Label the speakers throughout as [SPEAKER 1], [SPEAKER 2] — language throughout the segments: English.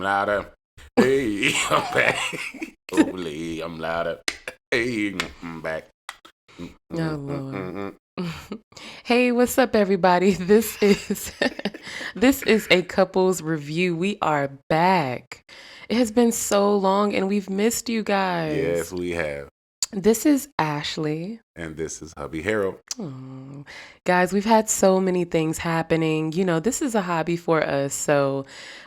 [SPEAKER 1] louder. Hey, I'm back. Hopefully, I'm louder. Hey, I'm back.
[SPEAKER 2] Oh, Lord. Hey, what's up, everybody? This is this is a couples review. We are back. It has been so long, and we've missed you guys.
[SPEAKER 1] Yes, we have.
[SPEAKER 2] This is Ashley.
[SPEAKER 1] And this is hubby Harold.
[SPEAKER 2] Oh, guys, we've had so many things happening. You know, this is a hobby for us. So,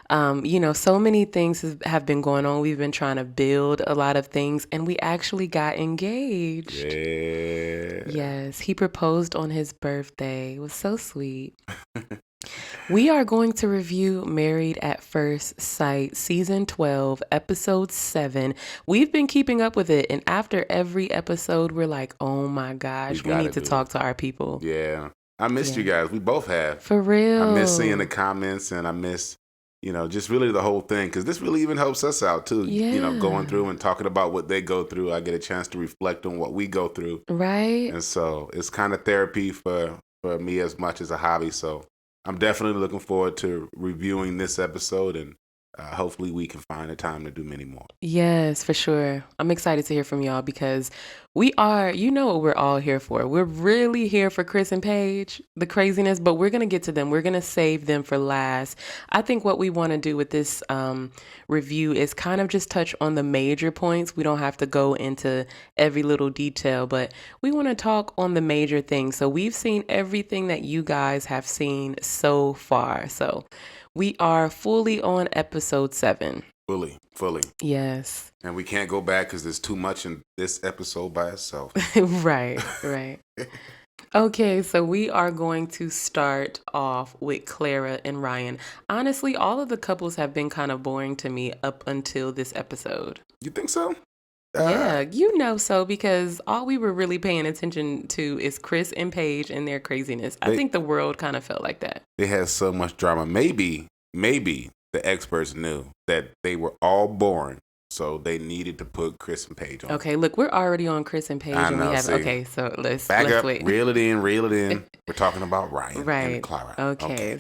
[SPEAKER 2] so many things have been going on. We've been trying to build a lot of things, and we actually got engaged.
[SPEAKER 1] Yeah.
[SPEAKER 2] Yes, he proposed on his birthday. It was so sweet. We are going to review Married at First Sight, Season 12, Episode 7. We've been keeping up with it, and after every episode, we're like, oh my gosh, we need to talk to our people.
[SPEAKER 1] Yeah. I missed you guys. We both have.
[SPEAKER 2] For real.
[SPEAKER 1] I miss seeing the comments, and I miss, just really the whole thing, because this really even helps us out, too.
[SPEAKER 2] Yeah.
[SPEAKER 1] Going through and talking about what they go through. I get a chance to reflect on what we go through.
[SPEAKER 2] Right.
[SPEAKER 1] And so it's kind of therapy for me as much as a hobby, so I'm definitely looking forward to reviewing this episode, and hopefully we can find a time to do many more.
[SPEAKER 2] Yes, for sure. I'm excited to hear from y'all because we are, what we're all here for. We're really here for Chris and Paige, the craziness, but we're going to get to them. We're going to save them for last. I think what we want to do with this review is kind of just touch on the major points. We don't have to go into every little detail, but we want to talk on the major things. So we've seen everything that you guys have seen so far. So we are fully on episode 7.
[SPEAKER 1] Fully.
[SPEAKER 2] Yes.
[SPEAKER 1] And we can't go back because there's too much in this episode by itself.
[SPEAKER 2] Right. Okay, so we are going to start off with Clara and Ryan. Honestly, all of the couples have been kind of boring to me up until this episode.
[SPEAKER 1] You think so?
[SPEAKER 2] Yeah, so because all we were really paying attention to is Chris and Paige and their craziness. I think the world kind of felt like that.
[SPEAKER 1] They had so much drama. Maybe the experts knew that they were all boring, so they needed to put Chris and Paige on.
[SPEAKER 2] Okay, look, we're already on Chris and Paige, and we have. Okay, so let's wait.
[SPEAKER 1] Reel it in. We're talking about Ryan and Clara.
[SPEAKER 2] Okay.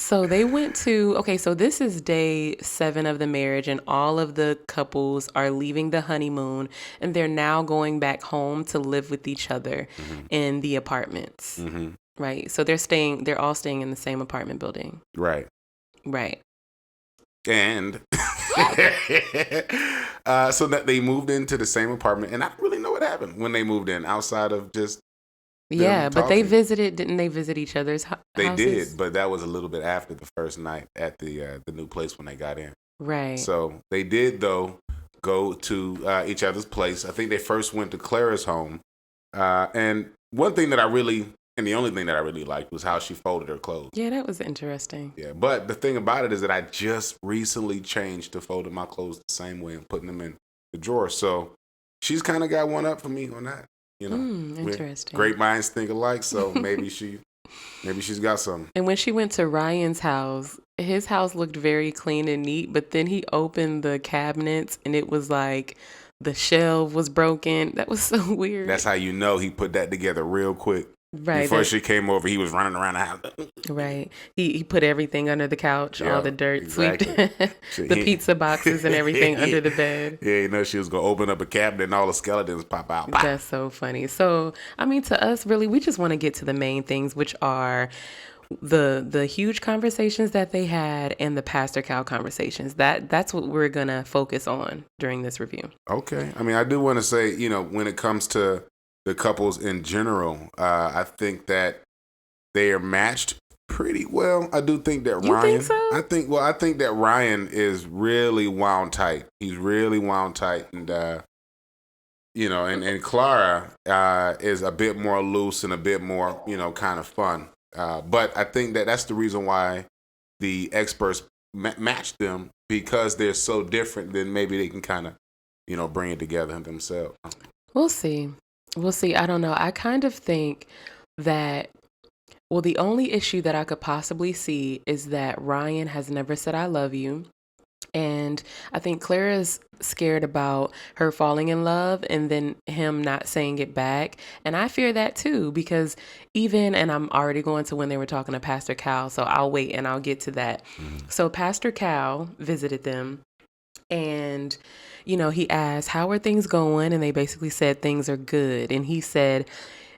[SPEAKER 2] So they went to, so this is day 7 of the marriage, and all of the couples are leaving the honeymoon, and they're now going back home to live with each other in the apartments. Mm-hmm. Right. So they're all staying in the same apartment building.
[SPEAKER 1] Right. And so that they moved into the same apartment, and I don't really know what happened when they moved in outside of just
[SPEAKER 2] but they didn't they visit each other's houses?
[SPEAKER 1] They did, but that was a little bit after the first night at the new place when they got in.
[SPEAKER 2] Right.
[SPEAKER 1] So they did, though, go to each other's place. I think they first went to Clara's home. And one thing that the only thing that I really liked was how she folded her clothes.
[SPEAKER 2] Yeah, that was interesting.
[SPEAKER 1] Yeah, but the thing about it is that I just recently changed to folding my clothes the same way and putting them in the drawer. So she's kind of got one up for me on that.
[SPEAKER 2] Interesting.
[SPEAKER 1] Great minds think alike, so maybe she's got something.
[SPEAKER 2] And when she went to Ryan's house, his house looked very clean and neat, but then he opened the cabinets and it was like the shelf was broken. That was so weird.
[SPEAKER 1] That's how you know he put that together real quick.
[SPEAKER 2] Right.
[SPEAKER 1] Before she came over, he was running around the house.
[SPEAKER 2] Right. He put everything under the couch, all the dirt,
[SPEAKER 1] exactly.
[SPEAKER 2] the pizza boxes and everything under the bed.
[SPEAKER 1] Yeah, she was going to open up a cabinet and all the skeletons pop out. Pop.
[SPEAKER 2] That's so funny. So, to us, really, we just want to get to the main things, which are the huge conversations that they had and the pastor cow conversations. That's what we're going to focus on during this review.
[SPEAKER 1] Okay. I do want to say, when it comes to the couples in general, I think that they are matched pretty well. I do think that
[SPEAKER 2] you
[SPEAKER 1] Ryan.
[SPEAKER 2] Think so?
[SPEAKER 1] I think that Ryan is really wound tight. He's really wound tight, and and Clara is a bit more loose and a bit more kind of fun. But I think that that's the reason why the experts matched them, because they're so different. Then maybe they can kind of bring it together themselves.
[SPEAKER 2] We'll see. I don't know. I kind of think that, the only issue that I could possibly see is that Ryan has never said I love you. And I think Clara's scared about her falling in love and then him not saying it back. And I fear that too, because and I'm already going to when they were talking to Pastor Cal, so I'll wait and I'll get to that.
[SPEAKER 1] Mm-hmm.
[SPEAKER 2] So Pastor Cal visited them and, he asked, how are things going? And they basically said things are good. And he said,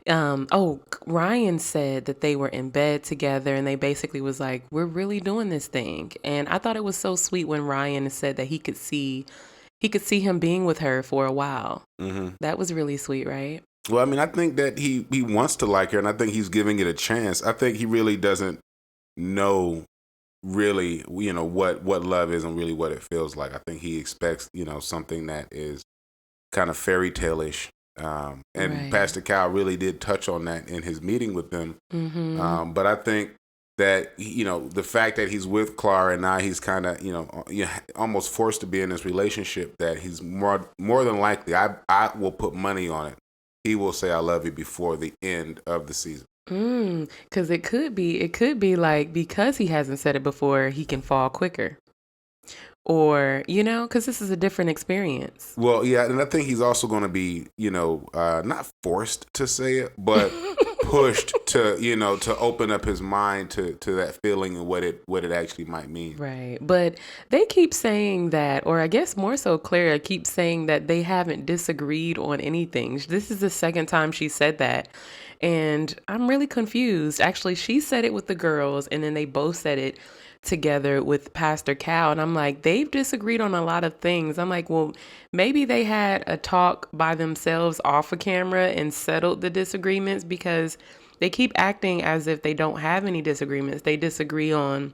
[SPEAKER 2] Ryan said that they were in bed together and they basically was like, we're really doing this thing. And I thought it was so sweet when Ryan said that he could see him being with her for a while.
[SPEAKER 1] Mm-hmm.
[SPEAKER 2] That was really sweet, right?
[SPEAKER 1] Well, I mean, I think that he wants to like her, and I think he's giving it a chance. I think he really doesn't know really, what love is and really what it feels like. I think he expects, something that is kind of fairy tale-ish. And
[SPEAKER 2] Right.
[SPEAKER 1] Pastor Cal really did touch on that in his meeting with them.
[SPEAKER 2] Mm-hmm.
[SPEAKER 1] But I think that, the fact that he's with Clara and now he's kind of, almost forced to be in this relationship, that he's more than likely, I will put money on it, he will say I love you before the end of the season.
[SPEAKER 2] Because it could be like, because he hasn't said it before, he can fall quicker. Or, because this is a different experience.
[SPEAKER 1] Well, yeah, and I think he's also going to be, not forced to say it, but pushed to, to open up his mind to that feeling and what it actually might mean.
[SPEAKER 2] Right. But they keep saying that, or I guess more so Clara keeps saying that they haven't disagreed on anything. This is the second time she said that. And I'm really confused. Actually, she said it with the girls, and then they both said it together with Pastor Cal. And I'm like, they've disagreed on a lot of things. I'm like, well, maybe they had a talk by themselves off of camera and settled the disagreements, because they keep acting as if they don't have any disagreements. They disagree on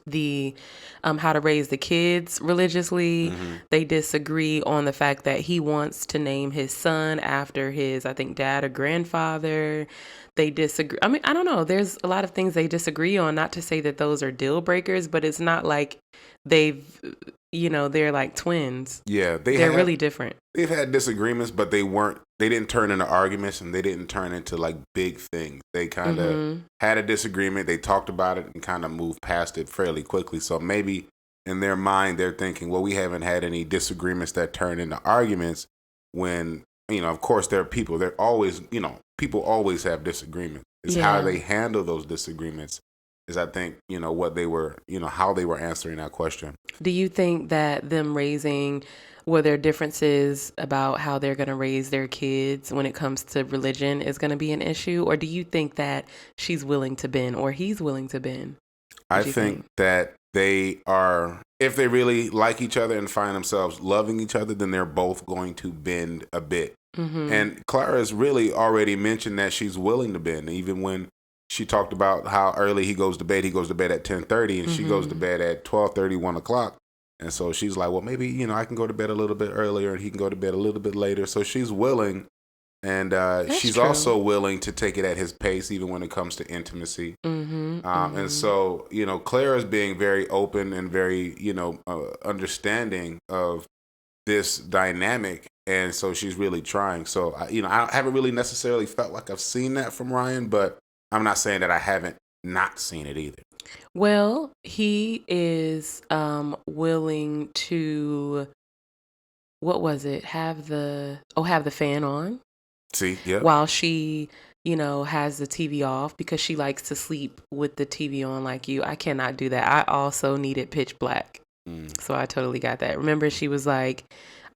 [SPEAKER 2] the how to raise the kids religiously.
[SPEAKER 1] Mm-hmm.
[SPEAKER 2] They disagree on the fact that he wants to name his son after his, I think, dad or grandfather. They disagree. I mean, I don't know. There's a lot of things they disagree on. Not to say that those are deal breakers, but it's not like they're like twins.
[SPEAKER 1] Yeah,
[SPEAKER 2] they're really different.
[SPEAKER 1] They've had disagreements, but they didn't turn into arguments, and they didn't turn into like big things. They kind of had a disagreement, they talked about it and kind of moved past it fairly quickly. So maybe in their mind, they're thinking, well, we haven't had any disagreements that turn into arguments, when, of course, there are people, they're always, people always have disagreements. It's how they handle those disagreements is, I think, what they were, how they were answering that question.
[SPEAKER 2] Do you think that them raising, were there differences about how they're going to raise their kids when it comes to religion is going to be an issue? Or do you think that she's willing to bend, or he's willing to bend?
[SPEAKER 1] I think that they are, if they really like each other and find themselves loving each other, then they're both going to bend a bit.
[SPEAKER 2] Mm-hmm.
[SPEAKER 1] And Clara has really already mentioned that she's willing to bend, even when she talked about how early he goes to bed. He goes to bed at 10:30, and she goes to bed at 12:30, 1 o'clock. And so she's like, well, maybe, I can go to bed a little bit earlier and he can go to bed a little bit later. So she's willing. And she's
[SPEAKER 2] true.
[SPEAKER 1] also willing to take it at his pace, even when it comes to intimacy. And so, Clara's being very open and very, understanding of this dynamic. And so she's really trying. So, I haven't really necessarily felt like I've seen that from Ryan, but I'm not saying that I haven't not seen it either.
[SPEAKER 2] Well, he is willing to, what was it? Have the fan on.
[SPEAKER 1] See, yeah.
[SPEAKER 2] While she, has the TV off, because she likes to sleep with the TV on like you. I cannot do that. I also needed pitch black. So I totally got that. Remember, she was like,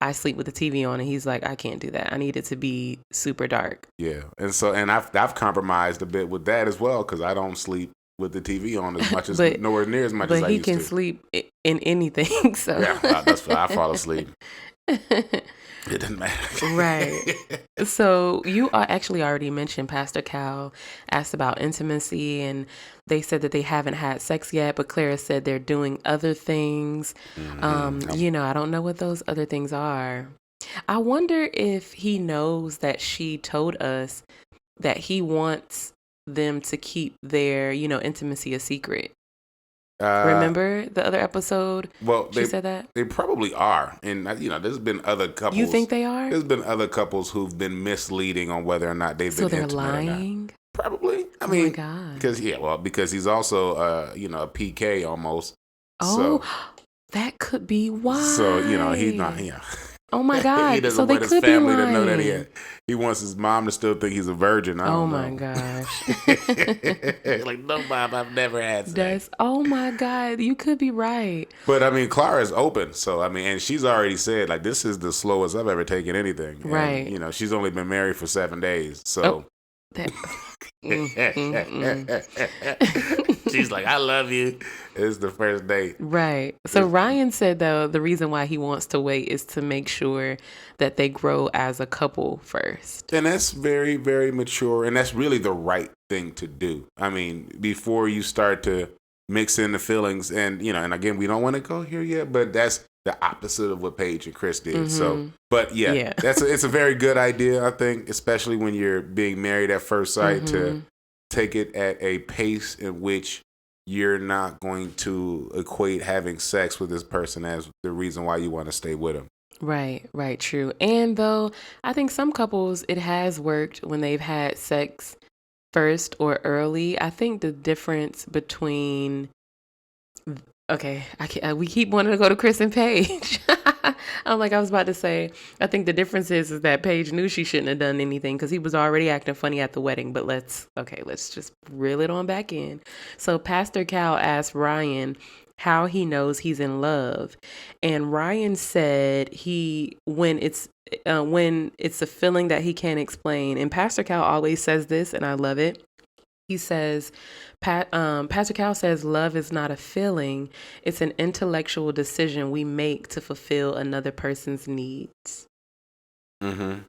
[SPEAKER 2] I sleep with the TV on, and he's like, I can't do that. I need it to be super dark.
[SPEAKER 1] Yeah. And so, and I've compromised a bit with that as well, because I don't sleep with the TV on as much as, nowhere near as much as I used to.
[SPEAKER 2] But he can sleep in anything, so.
[SPEAKER 1] Yeah, that's why I fall asleep. It doesn't matter.
[SPEAKER 2] Right. So you actually already mentioned Pastor Cal asked about intimacy, and they said that they haven't had sex yet, but Clara said they're doing other things. I don't know what those other things are. I wonder if he knows that she told us that he wants them to keep their, intimacy a secret. Remember the other episode?
[SPEAKER 1] Well,
[SPEAKER 2] she said that
[SPEAKER 1] they probably are, and there's been other couples.
[SPEAKER 2] You think they are?
[SPEAKER 1] There's been other couples who've been misleading on whether or not they've been intimate. So they're lying. Probably. I mean,
[SPEAKER 2] my God.
[SPEAKER 1] Because he's also a PK almost.
[SPEAKER 2] Oh,
[SPEAKER 1] so.
[SPEAKER 2] That could be why.
[SPEAKER 1] So, he's not,
[SPEAKER 2] Oh my
[SPEAKER 1] he
[SPEAKER 2] God.
[SPEAKER 1] doesn't
[SPEAKER 2] So they
[SPEAKER 1] want his
[SPEAKER 2] could be
[SPEAKER 1] family to know that
[SPEAKER 2] lying.
[SPEAKER 1] he wants his mom to still think he's a virgin. I
[SPEAKER 2] Oh
[SPEAKER 1] don't
[SPEAKER 2] my
[SPEAKER 1] know.
[SPEAKER 2] gosh.
[SPEAKER 1] Like, no, mom, I've never had sex.
[SPEAKER 2] Oh my God. You could be right.
[SPEAKER 1] But I mean, Clara is open. So, I mean, and she's already said, like, this is the slowest I've ever taken anything.
[SPEAKER 2] Right.
[SPEAKER 1] And, she's only been married for 7 days.
[SPEAKER 2] Oh,
[SPEAKER 1] So.
[SPEAKER 2] that.
[SPEAKER 1] She's like, I love you. It's the first date.
[SPEAKER 2] Right. So Ryan said, though, the reason why he wants to wait is to make sure that they grow as a couple first.
[SPEAKER 1] And that's very, very mature. And that's really the right thing to do. I mean, before you start to mix in the feelings and, and again, we don't want to go here yet, but that's the opposite of what Paige and Chris did. Mm-hmm. So, but yeah. It's a very good idea, I think, especially when you're being married at first sight, to take it at a pace in which you're not going to equate having sex with this person as the reason why you want to stay with them.
[SPEAKER 2] Right, true. And though I think some couples, it has worked when they've had sex first or early. I think the difference between, we keep wanting to go to Chris and Paige. I was about to say, I think the difference is that Paige knew she shouldn't have done anything because he was already acting funny at the wedding. But let's just reel it on back in. So Pastor Cal asked Ryan how he knows he's in love, and Ryan said when it's a feeling that he can't explain. And Pastor Cal always says this, and I love it. He says, Pastor Cal says, love is not a feeling. It's an intellectual decision we make to fulfill another person's needs.
[SPEAKER 1] And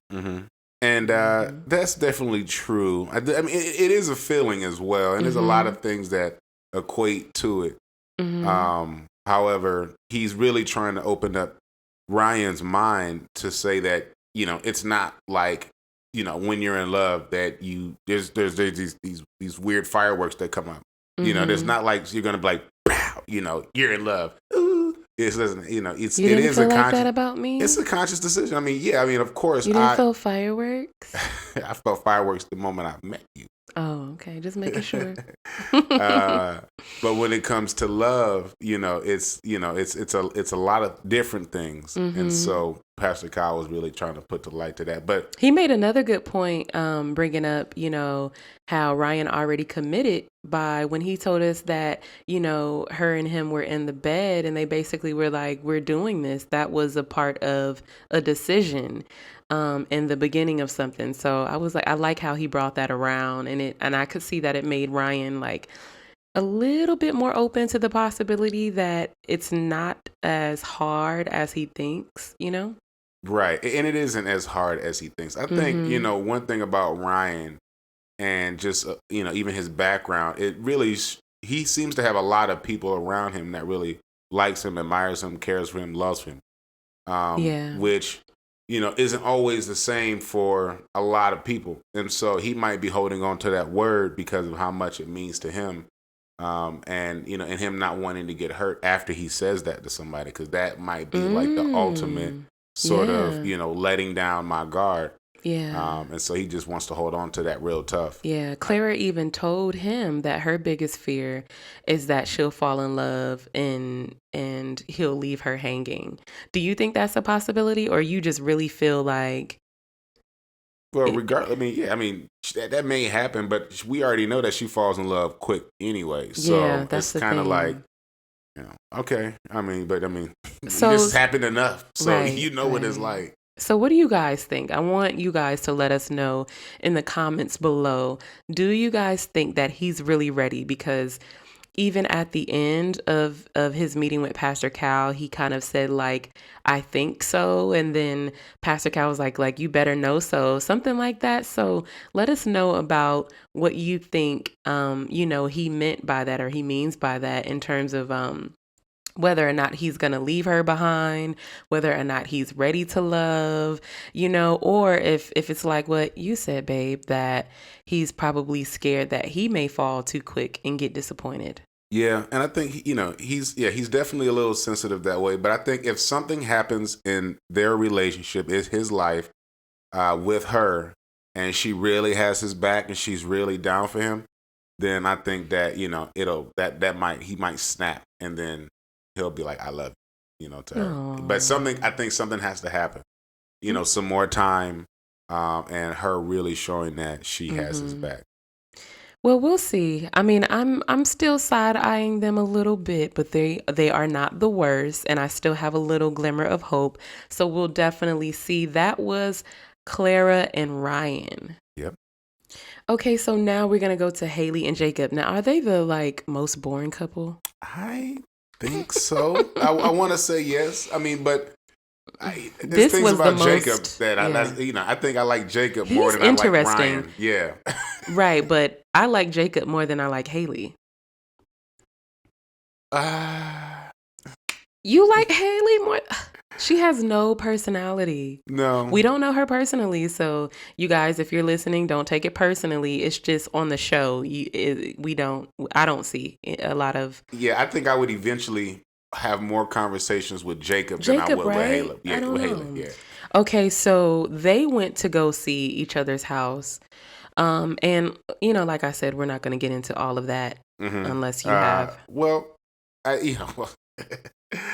[SPEAKER 1] that's definitely true. I mean, it is a feeling as well. And there's a lot of things that equate to it. However, he's really trying to open up Ryan's mind to say that, it's not like, when you're in love that there's these weird fireworks that come up. There's not like you're gonna be like, pow, you're in love. Ooh. It is
[SPEAKER 2] feel like that about me?
[SPEAKER 1] It's a conscious decision. I mean, of course,
[SPEAKER 2] you didn't feel fireworks.
[SPEAKER 1] I felt fireworks the moment I met you.
[SPEAKER 2] Oh, okay. Just making sure.
[SPEAKER 1] But when it comes to love, it's a lot of different things, and so Pastor Kyle was really trying to put the light to that. But
[SPEAKER 2] he made another good point, bringing up, how Ryan already committed by when he told us that, her and him were in the bed, and they basically were like, "We're doing this." That was a part of a decision. In the beginning of something. So I was like, I like how he brought that around, and I could see that it made Ryan like a little bit more open to the possibility that it's not as hard as he thinks,
[SPEAKER 1] Right. And it isn't as hard as he thinks. I think, one thing about Ryan and just, even his background, he seems to have a lot of people around him that really likes him, admires him, cares for him, loves him. Which isn't always the same for a lot of people. And so he might be holding on to that word because of how much it means to him. And him not wanting to get hurt after he says that to somebody, because that might be like the ultimate sort of, letting down my guard.
[SPEAKER 2] Yeah.
[SPEAKER 1] And so he just wants to hold on to that real tough.
[SPEAKER 2] Yeah. Clara even told him that her biggest fear is that she'll fall in love and he'll leave her hanging. Do you think that's a possibility, or you just really feel like?
[SPEAKER 1] Well, regardless, that may happen, but we already know that she falls in love quick anyway. So
[SPEAKER 2] that's
[SPEAKER 1] it's kind of like, okay.
[SPEAKER 2] So,
[SPEAKER 1] this happened enough. So what it's like.
[SPEAKER 2] So what do you guys think? I want you guys to let us know in the comments below. Do you guys think that he's really ready? Because even at the end of his meeting with Pastor Cal, he kind of said, like, I think so. And then Pastor Cal was like, you better know so, something like that. So let us know about what you think, he meant by that, or he means by that, in terms of, whether or not he's going to leave her behind, whether or not he's ready to love, or if it's like what you said, babe, that he's probably scared that he may fall too quick and get disappointed.
[SPEAKER 1] Yeah. And I think, he's definitely a little sensitive that way. But I think if something happens in their relationship, is his life with her, and she really has his back and she's really down for him, then I think that, he might snap, and then he'll be like, I love to her. But
[SPEAKER 2] Oh.
[SPEAKER 1] I think something has to happen. Some more time, and her really showing that she has his
[SPEAKER 2] Mm-hmm.
[SPEAKER 1] back.
[SPEAKER 2] Well, we'll see. I mean, I'm still side eyeing them a little bit, but they are not the worst, and I still have a little glimmer of hope. So we'll definitely see. That was Clara and Ryan.
[SPEAKER 1] Yep.
[SPEAKER 2] Okay, so now we're gonna go to Haley and Jacob. Now, are they the most boring couple?
[SPEAKER 1] I think so. I want to say yes. I mean, but there's
[SPEAKER 2] This
[SPEAKER 1] things
[SPEAKER 2] was the
[SPEAKER 1] about Jacob
[SPEAKER 2] most,
[SPEAKER 1] that
[SPEAKER 2] yeah.
[SPEAKER 1] I think I like Jacob more
[SPEAKER 2] He's
[SPEAKER 1] than I like
[SPEAKER 2] interesting,
[SPEAKER 1] Ryan. Yeah.
[SPEAKER 2] right? But I like Jacob more than I like Haley.
[SPEAKER 1] uh,
[SPEAKER 2] You like Haley more? She has no personality.
[SPEAKER 1] no.
[SPEAKER 2] We don't know her personally, so you guys, if you're listening, don't take it personally. It's just on the show. We don't. I don't see a lot of
[SPEAKER 1] Yeah, I think I would eventually have more conversations with Jacob than I
[SPEAKER 2] Jacob,
[SPEAKER 1] would with
[SPEAKER 2] right?
[SPEAKER 1] Haley.
[SPEAKER 2] I
[SPEAKER 1] Yeah,
[SPEAKER 2] don't
[SPEAKER 1] with Haley.
[SPEAKER 2] know.
[SPEAKER 1] Yeah.
[SPEAKER 2] Okay, so they went to go see each other's house. And like I said, we're not going to get into all of that
[SPEAKER 1] Mm-hmm.
[SPEAKER 2] unless you have.
[SPEAKER 1] Well,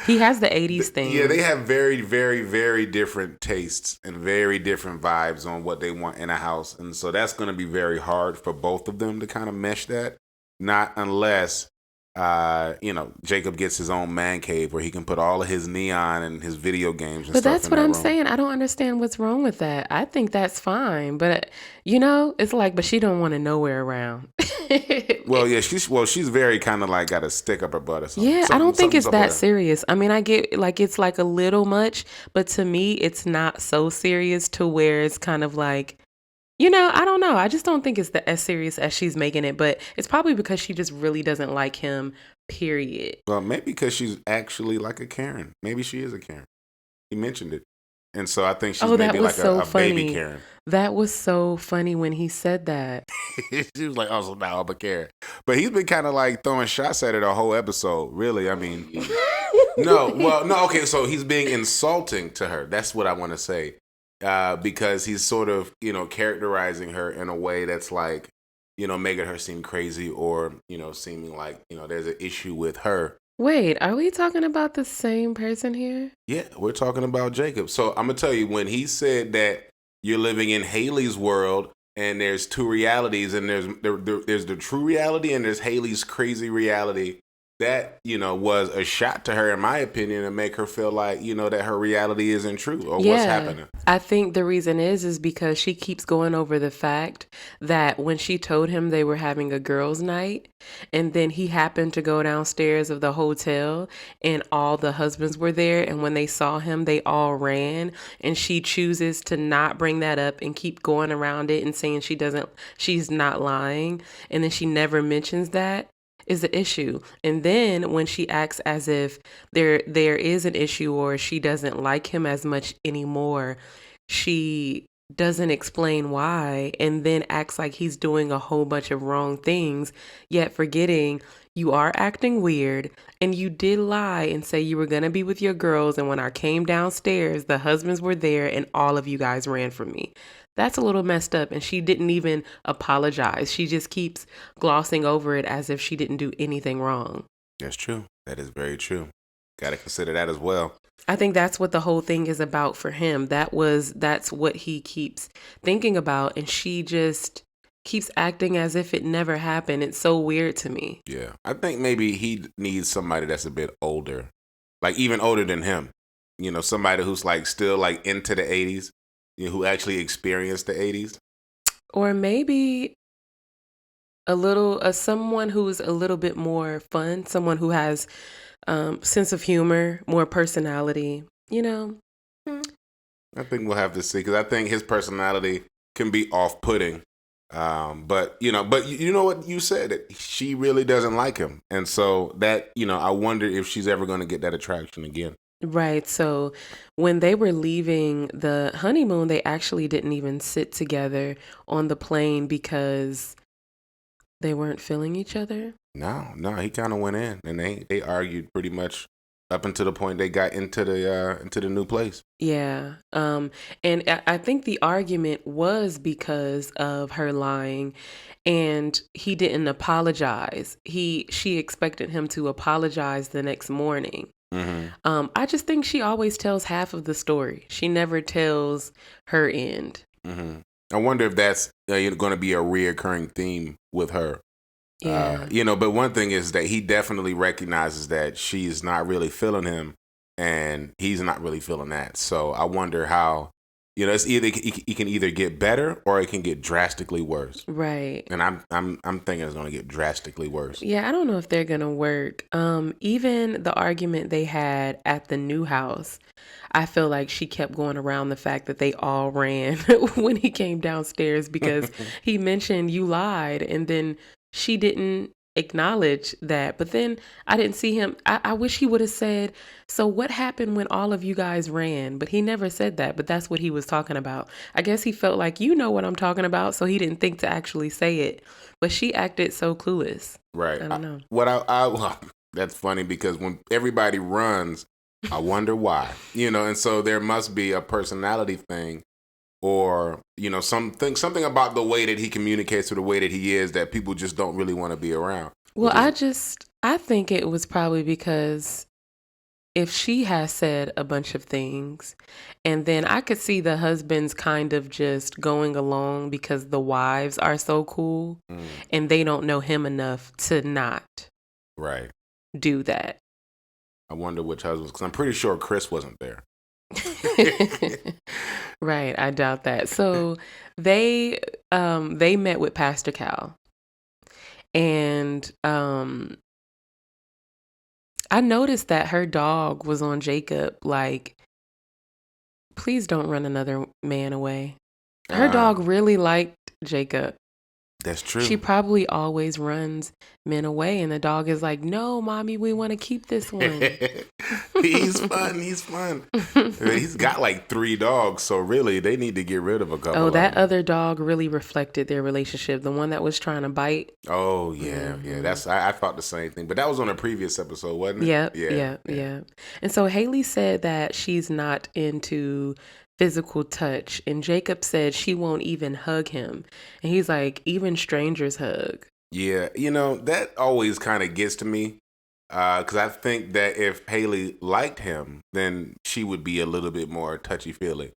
[SPEAKER 2] He has the 80s
[SPEAKER 1] yeah, they
[SPEAKER 2] things.
[SPEAKER 1] have very, very, very different tastes and very different vibes on what they want in a house, and so that's going to be very hard for both of them to kind of mesh that. Not unless, Jacob gets his own man cave where he can put all of his neon and his video games and
[SPEAKER 2] But
[SPEAKER 1] stuff
[SPEAKER 2] that's
[SPEAKER 1] in
[SPEAKER 2] what
[SPEAKER 1] that
[SPEAKER 2] I'm
[SPEAKER 1] room.
[SPEAKER 2] saying. I don't understand what's wrong with that. I think that's fine. But it's like, but she don't want to nowhere around.
[SPEAKER 1] Well, yeah, she's very kind of like got a stick up her butt or something.
[SPEAKER 2] Yeah, I don't think
[SPEAKER 1] Something's
[SPEAKER 2] it's
[SPEAKER 1] up with
[SPEAKER 2] that
[SPEAKER 1] her.
[SPEAKER 2] serious. I mean, I get like it's like a little much, but to me, it's not so serious to where it's kind of like, I don't know. I just don't think it's as serious as she's making it, but it's probably because she just really doesn't like him, period.
[SPEAKER 1] Well, maybe because she's actually like a Karen. Maybe she is a Karen. He mentioned it, and so I think she's
[SPEAKER 2] Oh, that
[SPEAKER 1] maybe
[SPEAKER 2] was
[SPEAKER 1] like
[SPEAKER 2] so
[SPEAKER 1] a baby
[SPEAKER 2] funny.
[SPEAKER 1] Karen.
[SPEAKER 2] That was so funny when he said that.
[SPEAKER 1] She was like, "Oh, so now I'm a Karen," but he's been kind of like throwing shots at her the whole episode. Really, I mean, no, well, no, okay. So he's being insulting to her. That's what I want to say, because he's sort of characterizing her in a way that's like making her seem crazy or seeming like there's an issue with her.
[SPEAKER 2] Wait, are we talking about the same person here?
[SPEAKER 1] Yeah, we're talking about Jacob. So I'm gonna tell you when he said that you're living in Haley's world and there's two realities and there's the true reality and there's Haley's crazy reality. That was a shot to her, in my opinion, and make her feel like that her reality isn't true or what's
[SPEAKER 2] Yeah,
[SPEAKER 1] happening.
[SPEAKER 2] I think the reason is because she keeps going over the fact that when she told him they were having a girls' night, and then he happened to go downstairs of the hotel, and all the husbands were there, and when they saw him, they all ran, and she chooses to not bring that up and keep going around it and saying she's not lying, and then she never mentions that is the issue. And then when she acts as if there is an issue or she doesn't like him as much anymore, she doesn't explain why and then acts like he's doing a whole bunch of wrong things, yet forgetting you are acting weird and you did lie and say you were going to be with your girls, and when I came downstairs the husbands were there and all of you guys ran from me. That's a little messed up, and she didn't even apologize. She just keeps glossing over it as if she didn't do anything wrong.
[SPEAKER 1] That's true. That is very true. Got to consider that as well.
[SPEAKER 2] I think that's what the whole thing is about for him. That's what he keeps thinking about, and she just keeps acting as if it never happened. It's so weird to me.
[SPEAKER 1] Yeah, I think maybe he needs somebody that's a bit older, like even older than him. Somebody who's like still like into the '80s, who actually experienced the '80s.
[SPEAKER 2] Or maybe a little someone who's a little bit more fun, someone who has sense of humor, more personality,
[SPEAKER 1] I think we'll have to see because I think his personality can be off-putting. But you know what you said that she really doesn't like him, and so that I wonder if she's ever going to get that attraction again.
[SPEAKER 2] Right. So when they were leaving the honeymoon, they actually didn't even sit together on the plane because they weren't feeling each other.
[SPEAKER 1] No, he kind of went in, and they argued pretty much up until the point they got into the new place.
[SPEAKER 2] Yeah. And I think the argument was because of her lying, and he didn't apologize. She expected him to apologize the next morning. I just think she always tells half of the story. She never tells her end.
[SPEAKER 1] I wonder if that's going to be a reoccurring theme with her.
[SPEAKER 2] Yeah.
[SPEAKER 1] But one thing is that he definitely recognizes that she's not really feeling him, and he's not really feeling that. So I wonder how, it's either he can either get better or it can get drastically worse.
[SPEAKER 2] Right.
[SPEAKER 1] And I'm thinking it's going to get drastically worse.
[SPEAKER 2] Yeah, I don't know if they're gonna work. Even the argument they had at the new house, I feel like she kept going around the fact that they all ran when he came downstairs because he mentioned you lied, and then she didn't acknowledge that. But then I didn't see him. I wish he would have said, so what happened when all of you guys ran? But he never said that, but that's what he was talking about. I guess he felt like, you know what I'm talking about, so he didn't think to actually say it. But she acted so clueless.
[SPEAKER 1] Right.
[SPEAKER 2] I don't know.
[SPEAKER 1] Well, that's funny because when everybody runs, I wonder why. And so there must be a personality thing, or something about the way that he communicates or the way that he is that people just don't really want to be around.
[SPEAKER 2] Well, I think it was probably because if she has said a bunch of things, and then I could see the husbands kind of just going along because the wives are so cool and they don't know him enough to not
[SPEAKER 1] Right.
[SPEAKER 2] do that.
[SPEAKER 1] I wonder which husbands, because I'm pretty sure Chris wasn't there.
[SPEAKER 2] Right, I doubt that. So they met with Pastor Cal, and I noticed that her dog was on Jacob like, please don't run another man away. Her dog really liked Jacob.
[SPEAKER 1] That's true.
[SPEAKER 2] She probably always runs men away, and the dog is like, no, mommy, we want to keep this one.
[SPEAKER 1] He's fun. He's got like 3 dogs, so really they need to get rid of a couple.
[SPEAKER 2] Oh, that other dog really reflected their relationship. The one that was trying to bite.
[SPEAKER 1] Oh, yeah. Yeah, that's I thought the same thing. But that was on a previous episode, wasn't it?
[SPEAKER 2] Yeah. And so Haley said that she's not into physical touch, and Jacob said she won't even hug him, and he's like, even strangers hug.
[SPEAKER 1] Yeah, that always kind of gets to me, because I think that if Haley liked him, then she would be a little bit more touchy-feely.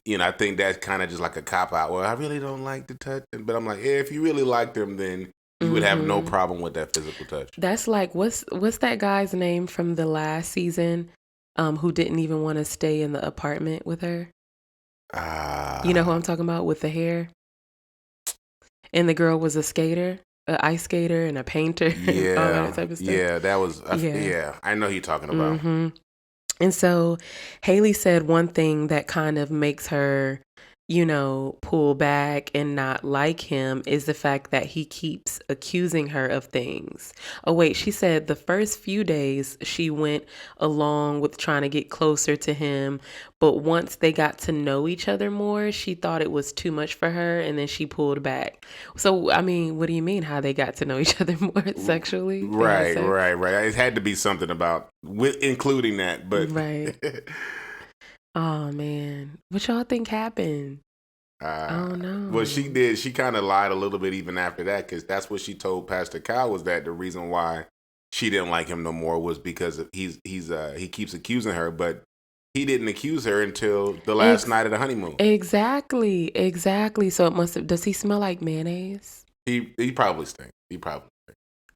[SPEAKER 1] I think that's kind of just like a cop-out. Well, I really don't like the touch, but I'm like, if you really liked him, then you would have no problem with that physical touch.
[SPEAKER 2] That's like, what's that guy's name from the last season, who didn't even want to stay in the apartment with her? You know who I'm talking about, with the hair? And the girl was a skater, an ice skater, and a painter.
[SPEAKER 1] Yeah,
[SPEAKER 2] all that type of stuff.
[SPEAKER 1] Yeah, that was. Yeah, I know who you're talking about.
[SPEAKER 2] And so Haley said one thing that kind of makes her, pull back and not like him is the fact that he keeps accusing her of things. Oh, wait, she said the first few days she went along with trying to get closer to him. But once they got to know each other more, she thought it was too much for her, and then she pulled back. So, I mean, what do you mean how they got to know each other more sexually?
[SPEAKER 1] Right. It had to be something about including that, but
[SPEAKER 2] right. Oh, man. What y'all think happened? I don't know.
[SPEAKER 1] Well, she did. She kind of lied a little bit even after that, because that's what she told Pastor Kyle, was that the reason why she didn't like him no more was because he keeps accusing her, but he didn't accuse her until the last night of the honeymoon.
[SPEAKER 2] Exactly. So it must have. Does he smell like mayonnaise?
[SPEAKER 1] He probably stinks.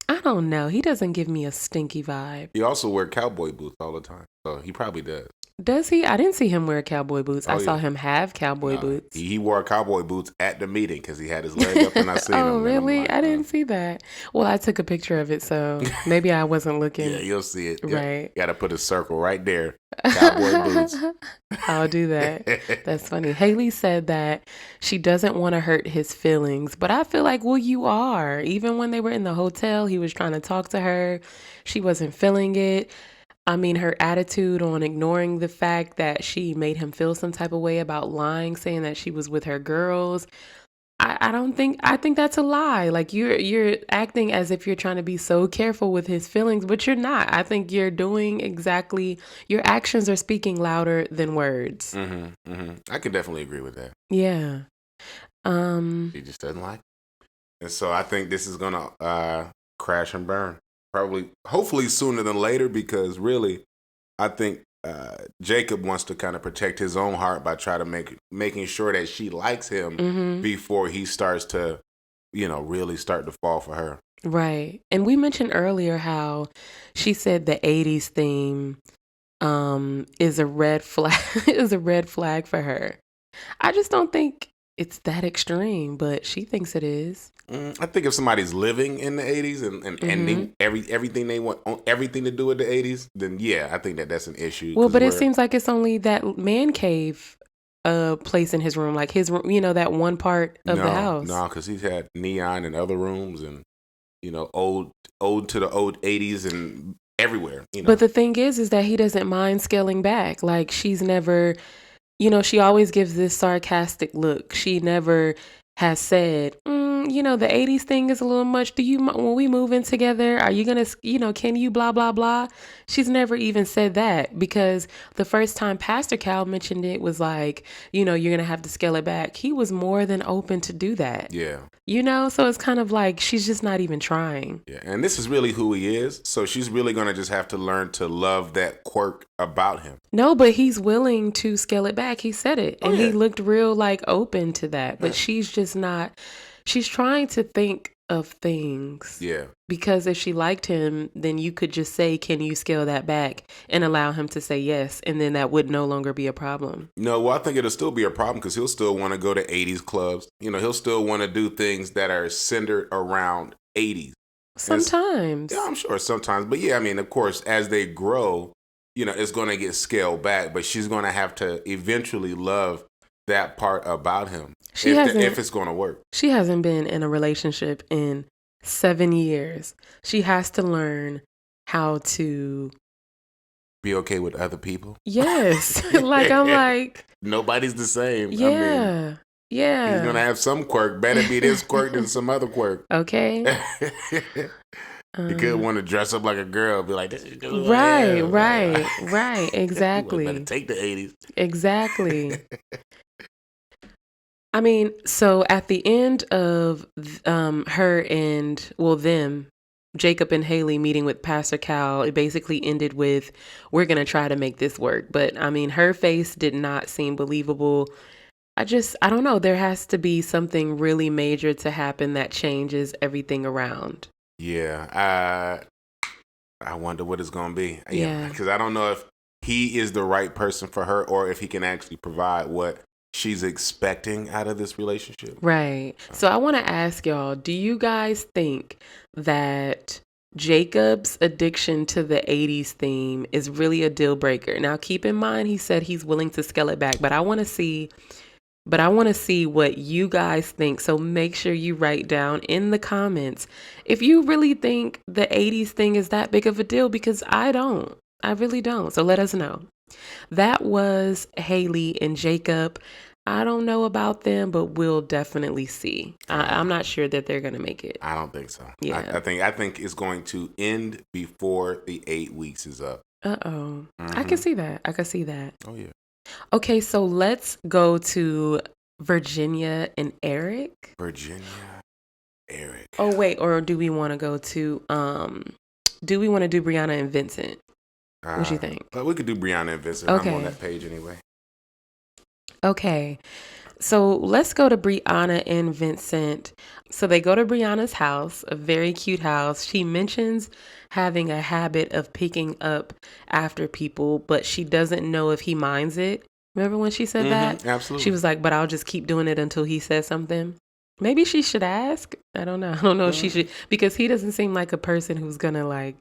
[SPEAKER 2] I don't know. He doesn't give me a stinky vibe.
[SPEAKER 1] He also wears cowboy boots all the time, so he probably does.
[SPEAKER 2] Does he? I didn't see him wear cowboy boots. I saw him have cowboy boots.
[SPEAKER 1] He wore cowboy boots at the meeting because he had his leg up and I seen him.
[SPEAKER 2] Oh, really? Like, I didn't see that. Well, I took a picture of it, so maybe I wasn't looking.
[SPEAKER 1] Yeah, you'll see it.
[SPEAKER 2] Right.
[SPEAKER 1] You got to put a circle right there. Cowboy boots.
[SPEAKER 2] I'll do that. That's funny. Haley said that she doesn't want to hurt his feelings, but I feel like, well, you are. Even when they were in the hotel, he was trying to talk to her. She wasn't feeling it. I mean, her attitude on ignoring the fact that she made him feel some type of way about lying, saying that she was with her girls. I think that's a lie. Like, you're acting as if you're trying to be so careful with his feelings, but you're not. I think you're doing exactly, your actions are speaking louder than words.
[SPEAKER 1] I can definitely agree with that.
[SPEAKER 2] Yeah.
[SPEAKER 1] He just doesn't like it. And so I think this is gonna crash and burn. Hopefully sooner than later, because really, I think Jacob wants to kind of protect his own heart by trying to making sure that she likes him before he starts to, really start to fall for her.
[SPEAKER 2] Right. And we mentioned earlier how she said the 80s theme is a red flag is a red flag for her. I just don't think it's that extreme, but she thinks it is.
[SPEAKER 1] I think if somebody's living in the 80s and ending everything they want, everything to do with the 80s, then yeah, I think that's an issue.
[SPEAKER 2] Well, but it seems like it's only that man cave place in his room, like his room, that one part of the house.
[SPEAKER 1] No, because he's had neon in other rooms and, old to the old 80s and everywhere.
[SPEAKER 2] But the thing is that he doesn't mind scaling back. Like she's never, she always gives this sarcastic look. She never has said, the 80s thing is a little much. When we move in together, are you going to, can you blah, blah, blah? She's never even said that, because the first time Pastor Cal mentioned it was like, you're going to have to scale it back. He was more than open to do that.
[SPEAKER 1] Yeah.
[SPEAKER 2] So it's kind of like she's just not even trying.
[SPEAKER 1] Yeah. And this is really who he is. So she's really going to just have to learn to love that quirk about him.
[SPEAKER 2] No, but he's willing to scale it back. He said it. And he looked real open to that. But she's just not. She's trying to think of things.
[SPEAKER 1] Yeah.
[SPEAKER 2] Because if she liked him, then you could just say, can you scale that back, and allow him to say yes. And then that would no longer be a problem.
[SPEAKER 1] No, well, I think it'll still be a problem because he'll still want to go to 80s clubs. He'll still want to do things that are centered around 80s.
[SPEAKER 2] Sometimes.
[SPEAKER 1] Yeah, I'm sure sometimes. But yeah, I mean, of course, as they grow, it's going to get scaled back. But she's going to have to eventually love that part about him if it's going to work.
[SPEAKER 2] She hasn't been in a relationship in 7 years. She has to learn how to
[SPEAKER 1] be okay with other people.
[SPEAKER 2] Yes. I'm like,
[SPEAKER 1] nobody's the same.
[SPEAKER 2] Yeah. Yeah.
[SPEAKER 1] He's going to have some quirk. Better be this quirk than some other quirk.
[SPEAKER 2] Okay.
[SPEAKER 1] You could want to dress up like a girl, be like, this is good.
[SPEAKER 2] Right. Exactly.
[SPEAKER 1] Better take the 80s.
[SPEAKER 2] Exactly. I mean, so at the end of her and, them, Jacob and Haley meeting with Pastor Cal, it basically ended with, we're going to try to make this work. But I mean, her face did not seem believable. I don't know. There has to be something really major to happen that changes everything around.
[SPEAKER 1] Yeah. I wonder what it's going to be.
[SPEAKER 2] Yeah.
[SPEAKER 1] Because I don't know if he is the right person for her or if he can actually provide what she's expecting out of this relationship.
[SPEAKER 2] Right. So I want to ask y'all, do you guys think that Jacob's addiction to the 80s theme is really a deal breaker? Now, keep in mind, he said he's willing to scale it back, but I want to see what you guys think. So make sure you write down in the comments if you really think the 80s thing is that big of a deal, because I don't. I really don't. So let us know. That was Haley and Jacob. I don't know about them, but we'll definitely see. I'm not sure that they're going to make it.
[SPEAKER 1] I don't think so.
[SPEAKER 2] Yeah.
[SPEAKER 1] I think it's going to end before the 8 weeks is up.
[SPEAKER 2] Uh-oh. I can see that.
[SPEAKER 1] Oh, yeah.
[SPEAKER 2] Okay, so let's go to Virginia and Eric. Oh, wait, or do we want to go to, do we want to do Brianna and Vincent? What do you think?
[SPEAKER 1] We could do Brianna and Vincent.
[SPEAKER 2] Okay.
[SPEAKER 1] I'm on that page anyway.
[SPEAKER 2] Okay. So let's go to Brianna and Vincent. So they go to Brianna's house, a very cute house. She mentions having a habit of picking up after people, but she doesn't know if he minds it. Remember when she said that?
[SPEAKER 1] Absolutely.
[SPEAKER 2] She was like, but I'll just keep doing it until he says something. Maybe she should ask. I don't know. If she should, because he doesn't seem like a person who's going to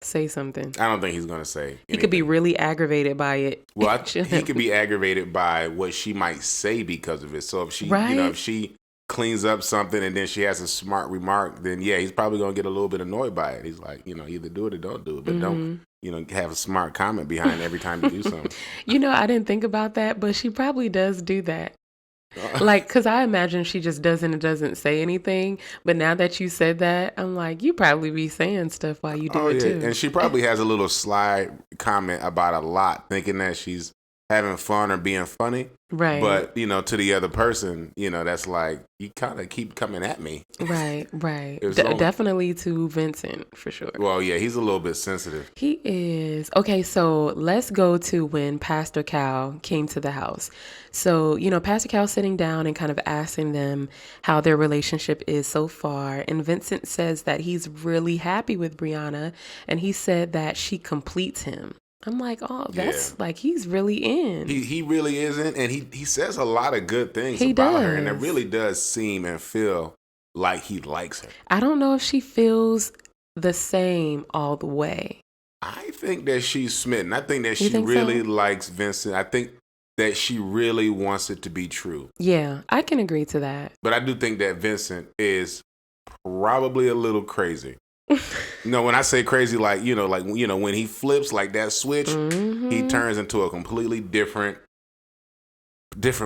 [SPEAKER 2] say something.
[SPEAKER 1] I don't think he's going to say anything.
[SPEAKER 2] He could be really aggravated by it.
[SPEAKER 1] Well, he could be aggravated by what she might say because of it. So if she, if she cleans up something and then she has a smart remark, then yeah, he's probably going to get a little bit annoyed by it. He's like, either do it or don't do it, but don't, have a smart comment behind every time you do something.
[SPEAKER 2] I didn't think about that, but she probably does do that. Because I imagine she just doesn't say anything. But now that you said that, I'm like, you probably be saying stuff while you do it too.
[SPEAKER 1] And she probably has a little sly comment about a lot, thinking that she's having fun or being funny.
[SPEAKER 2] Right.
[SPEAKER 1] But, to the other person, that's like, you kind of keep coming at me.
[SPEAKER 2] Right.
[SPEAKER 1] Only...
[SPEAKER 2] Definitely to Vincent, for sure.
[SPEAKER 1] Well, yeah, he's a little bit sensitive.
[SPEAKER 2] He is. Okay, so let's go to when Pastor Cal came to the house. So, Pastor Cal sitting down and kind of asking them how their relationship is so far. And Vincent says that he's really happy with Brianna. And he said that she completes him. I'm like, oh, that's like, he's really in.
[SPEAKER 1] He really is in, and he says a lot of good things about her, and it really does seem and feel like he likes her.
[SPEAKER 2] I don't know if she feels the same all the way.
[SPEAKER 1] I think that she's smitten. I think that she really likes Vincent. I think that she really wants it to be true.
[SPEAKER 2] Yeah, I can agree to that.
[SPEAKER 1] But I do think that Vincent is probably a little crazy. When I say crazy, like when he flips like that switch, he turns into a completely different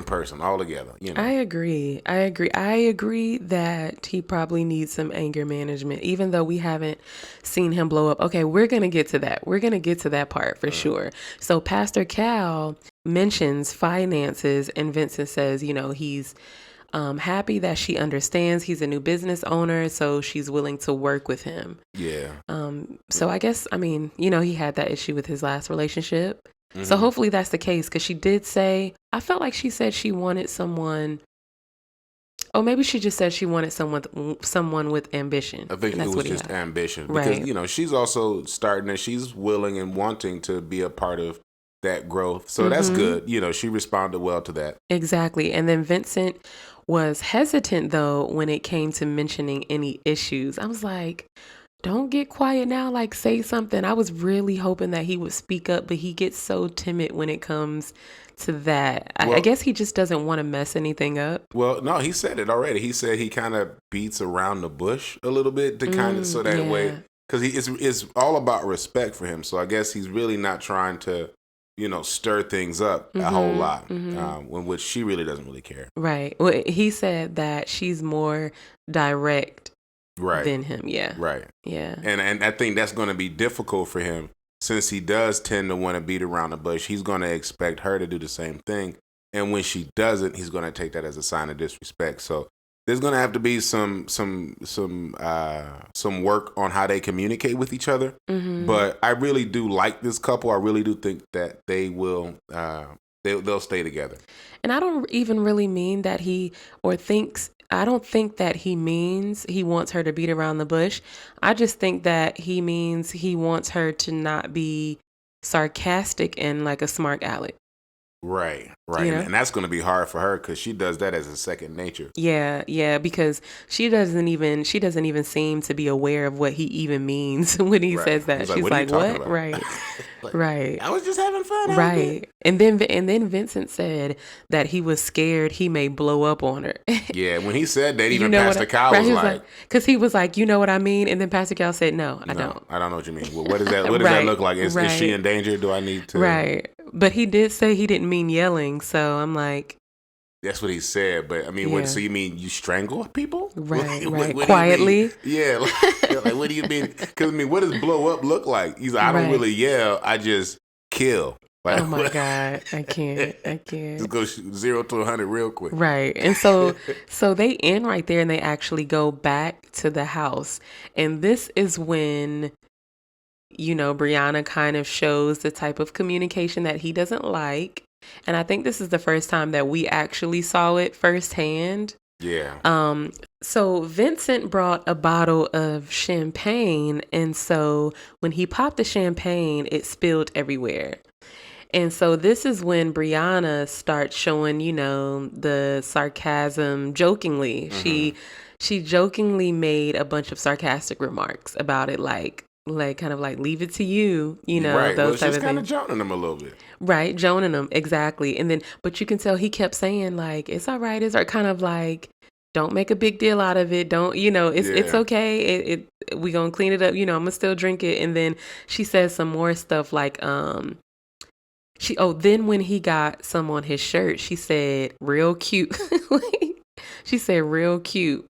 [SPEAKER 1] person altogether.
[SPEAKER 2] I agree that he probably needs some anger management, even though we haven't seen him blow up. Okay, we're gonna get to that part for sure. So Pastor Cal mentions finances, and Vincent says, he's happy that she understands he's a new business owner, so she's willing to work with him.
[SPEAKER 1] Yeah.
[SPEAKER 2] So I guess, he had that issue with his last relationship. Mm-hmm. So hopefully that's the case, because she did say, I felt like she said she wanted someone, or maybe she just said she wanted someone with ambition.
[SPEAKER 1] I think it was just ambition. Because, she's also she's willing and wanting to be a part of that growth. So that's good. She responded well to that.
[SPEAKER 2] Exactly. And then Vincent was hesitant, though, when it came to mentioning any issues. I was like, don't get quiet now, like say something. I was really hoping that he would speak up, but he gets so timid when it comes to that. I guess he just doesn't want to mess anything up.
[SPEAKER 1] Well, no, he said it already. He said he kind of beats around the bush a little bit to kind of, so that way, because it's all about respect for him. So I guess he's really not trying to, stir things up a whole lot, when which she really doesn't really care.
[SPEAKER 2] Right. Well, he said that she's more direct than him. Yeah.
[SPEAKER 1] Right.
[SPEAKER 2] Yeah.
[SPEAKER 1] And I think that's going to be difficult for him, since he does tend to want to beat around the bush. He's going to expect her to do the same thing. And when she doesn't, he's going to take that as a sign of disrespect. So there's going to have to be some work on how they communicate with each other. Mm-hmm. But I really do like this couple. I really do think that they will they'll stay together. And
[SPEAKER 2] I don't even really mean that I don't think that he means he wants her to beat around the bush. I just think that he means he wants her to not be sarcastic and like a smart aleck.
[SPEAKER 1] Right. And that's going to be hard for her, because she does that as a second nature.
[SPEAKER 2] Yeah, because she doesn't even seem to be aware of what he even means when he says that. She's like, what? Right. Right.
[SPEAKER 1] I was just having fun.
[SPEAKER 2] Right. And then Vincent said that he was scared he may blow up on her.
[SPEAKER 1] Yeah, when he said that, even Pastor Cal was like,
[SPEAKER 2] because he was like, you know what I mean? And then Pastor Cal said, no, I don't.
[SPEAKER 1] I don't know what you mean. Well, what does that that look like? Is she in danger? Do I need to?
[SPEAKER 2] Right. But he did say he didn't mean yelling, so I'm like,
[SPEAKER 1] that's what he said. But I mean, so you mean you strangle people?
[SPEAKER 2] Right. What quietly?
[SPEAKER 1] Yeah. Like, what do you mean? Because what does blow up look like? He's like, I don't really yell. I just kill. Like,
[SPEAKER 2] oh my God, I can't.
[SPEAKER 1] Just go 0 to 100 real quick.
[SPEAKER 2] Right. And so they end right there, and they actually go back to the house. And this is when, Brianna kind of shows the type of communication that he doesn't like. And I think this is the first time that we actually saw it firsthand.
[SPEAKER 1] Yeah.
[SPEAKER 2] So Vincent brought a bottle of champagne, and so when he popped the champagne, it spilled everywhere. And so this is when Brianna starts showing, the sarcasm jokingly. Mm-hmm. She jokingly made a bunch of sarcastic remarks about it, like kind of like, leave it to you,
[SPEAKER 1] right.
[SPEAKER 2] Those type of things.
[SPEAKER 1] She's kind of joning him a little bit.
[SPEAKER 2] Right, joning him, exactly. And then, but you can tell he kept saying like, it's all right, kind of like, don't make a big deal out of it. Don't, it's okay. We gonna clean it up. I'm gonna still drink it. And then she says some more stuff like, then when he got some on his shirt, she said, real cute. She said, real cute.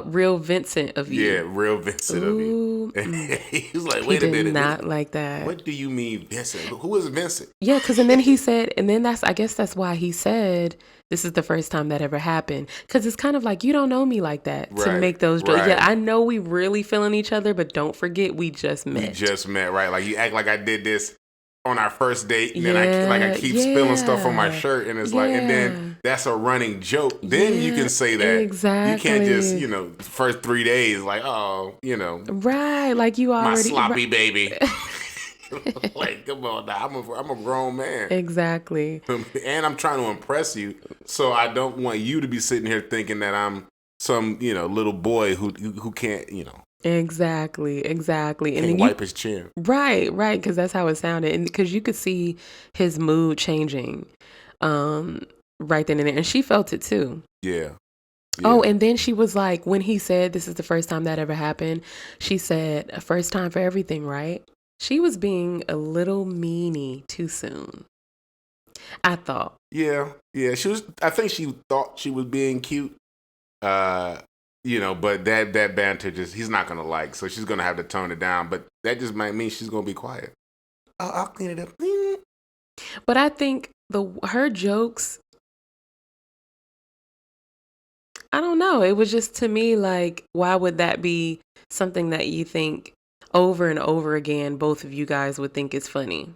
[SPEAKER 2] Real Vincent of you.
[SPEAKER 1] Yeah, real Vincent of you.
[SPEAKER 2] Ooh,
[SPEAKER 1] He's like,
[SPEAKER 2] he
[SPEAKER 1] wait a
[SPEAKER 2] did
[SPEAKER 1] minute.
[SPEAKER 2] not like that.
[SPEAKER 1] What do you mean, Vincent? Who is Vincent?
[SPEAKER 2] Yeah, because and then he said, and then I guess that's why he said, this is the first time that ever happened. Because it's kind of like, you don't know me like that to make those jokes.
[SPEAKER 1] Right.
[SPEAKER 2] Yeah, I know we really feeling each other, but don't forget we just met.
[SPEAKER 1] We just met, right? Like you act like I did this on our first date, and then I keep spilling stuff on my shirt, and it's like, and then that's a running joke. Then you can say that.
[SPEAKER 2] Exactly.
[SPEAKER 1] You can't just, the first 3 days, like, oh,
[SPEAKER 2] Right, like you already.
[SPEAKER 1] My sloppy baby. Like, come on now, I'm a grown man.
[SPEAKER 2] Exactly.
[SPEAKER 1] And I'm trying to impress you, so I don't want you to be sitting here thinking that I'm some, little boy who can't,
[SPEAKER 2] Exactly. And then
[SPEAKER 1] wipe his chin.
[SPEAKER 2] Right, because that's how it sounded, and because you could see his mood changing, right then and there, and she felt it too.
[SPEAKER 1] Yeah.
[SPEAKER 2] Oh, and then she was like, when he said, "This is the first time that ever happened," she said, "A first time for everything, right?" She was being a little meanie too soon, I thought.
[SPEAKER 1] Yeah. She was. I think she thought she was being cute. But that banter he's not gonna like, so she's gonna have to tone it down. But that just might mean she's gonna be quiet. I'll clean it up.
[SPEAKER 2] But I think her jokes, I don't know. It was just, to me, like, why would that be something that you think over and over again, both of you guys would think is funny?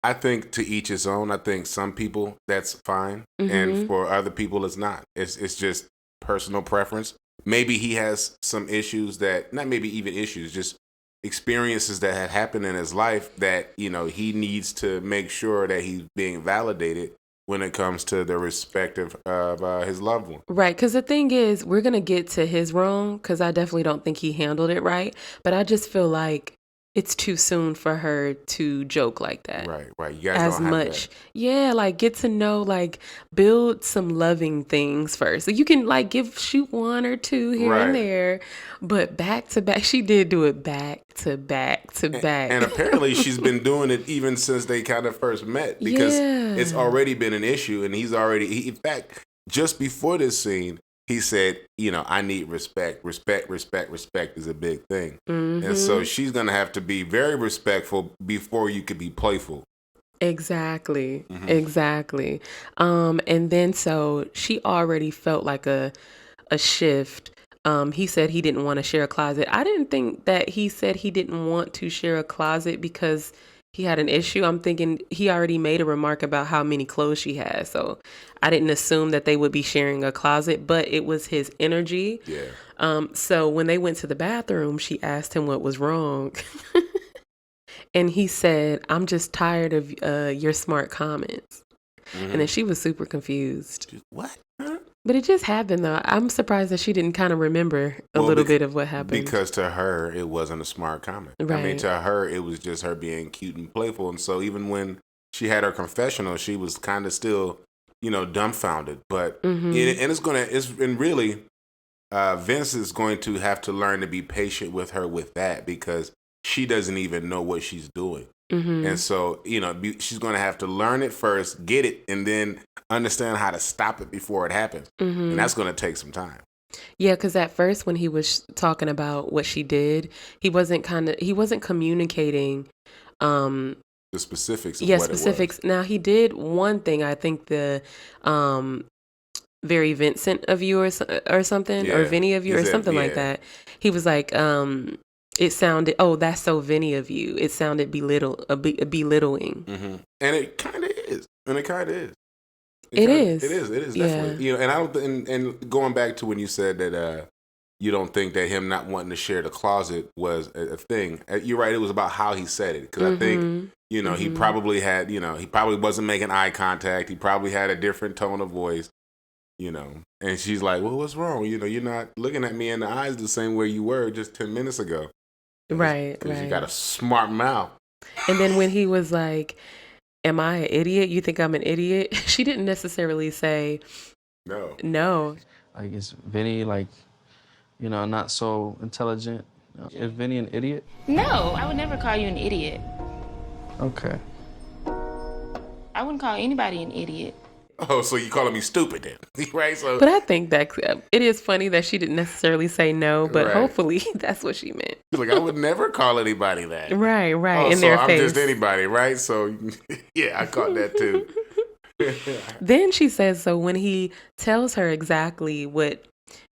[SPEAKER 1] I think to each his own. I think some people that's fine, and for other people it's not. It's just personal preference. Maybe he has some issues not maybe even issues, just experiences that had happened in his life that, he needs to make sure that he's being validated when it comes to the respect of his loved one.
[SPEAKER 2] Right, because the thing is, we're going to get to his wrong, because I definitely don't think he handled it right. But I just feel like it's too soon for her to joke like that.
[SPEAKER 1] Right. You guys don't have
[SPEAKER 2] much. Yeah, like, get to know, like, build some loving things first. So you can, like, shoot one or two here and there, but back to back. She did do it back to back to back.
[SPEAKER 1] And apparently she's been doing it even since they kind of first met, because it's already been an issue, and in fact, just before this scene, he said, I need respect. Respect is a big thing. And so she's going to have to be very respectful before you could be playful.
[SPEAKER 2] Exactly. And then so she already felt like a shift. He said he didn't want to share a closet. I didn't think that he said he didn't want to share a closet because he had an issue. I'm thinking he already made a remark about how many clothes she has. So I didn't assume that they would be sharing a closet, but it was his energy.
[SPEAKER 1] Yeah.
[SPEAKER 2] So when they went to the bathroom, she asked him what was wrong. And he said, "I'm just tired of your smart comments." And then she was super confused.
[SPEAKER 1] What?
[SPEAKER 2] But it just happened, though. I'm surprised that she didn't kind of remember a little bit of what happened.
[SPEAKER 1] Because to her, it wasn't a smart comment.
[SPEAKER 2] Right.
[SPEAKER 1] I mean, to her, it was just her being cute and playful. And so even when she had her confessional, she was kind of still, dumbfounded. But Vince is going to have to learn to be patient with her with that, because she doesn't even know what she's doing. And so, she's going to have to learn it first, get it, and then understand how to stop it before it happens. And that's going to take some time.
[SPEAKER 2] Yeah, because at first when he was talking about what she did, he wasn't communicating
[SPEAKER 1] the specifics of what
[SPEAKER 2] specifics.
[SPEAKER 1] It was.
[SPEAKER 2] Now, he did one thing, I think the very Vincent of you or something, or Vinny of you or something like that. He was like, it sounded, that's so Vinny of you. It sounded belittling.
[SPEAKER 1] And it kind of is.
[SPEAKER 2] It is
[SPEAKER 1] definitely. And I don't. And going back to when you said that you don't think that him not wanting to share the closet was a thing. You're right. It was about how he said it, because I think he probably had he probably wasn't making eye contact. He probably had a different tone of voice. And she's like, "Well, what's wrong? You're not looking at me in the eyes the same way you were just 10 minutes ago."
[SPEAKER 2] Right.
[SPEAKER 1] Because you got a smart mouth.
[SPEAKER 2] And then when he was like, "Am I an idiot? You think I'm an idiot?" She didn't necessarily say no.
[SPEAKER 3] Like, is Vinny not so intelligent? Is Vinny an idiot?
[SPEAKER 4] No, I would never call you an idiot.
[SPEAKER 3] Okay.
[SPEAKER 4] I wouldn't call anybody an idiot.
[SPEAKER 1] Oh, so you calling me stupid then, right? So,
[SPEAKER 2] But I think that it is funny that she didn't necessarily say no, but
[SPEAKER 1] Right.
[SPEAKER 2] hopefully that's what she meant.
[SPEAKER 1] like, I would never call anybody that.
[SPEAKER 2] Right,
[SPEAKER 1] Oh,
[SPEAKER 2] in
[SPEAKER 1] so
[SPEAKER 2] their
[SPEAKER 1] I'm
[SPEAKER 2] face.
[SPEAKER 1] just anybody, right? So, yeah, I caught that too.
[SPEAKER 2] Then she says, so when he tells her exactly what,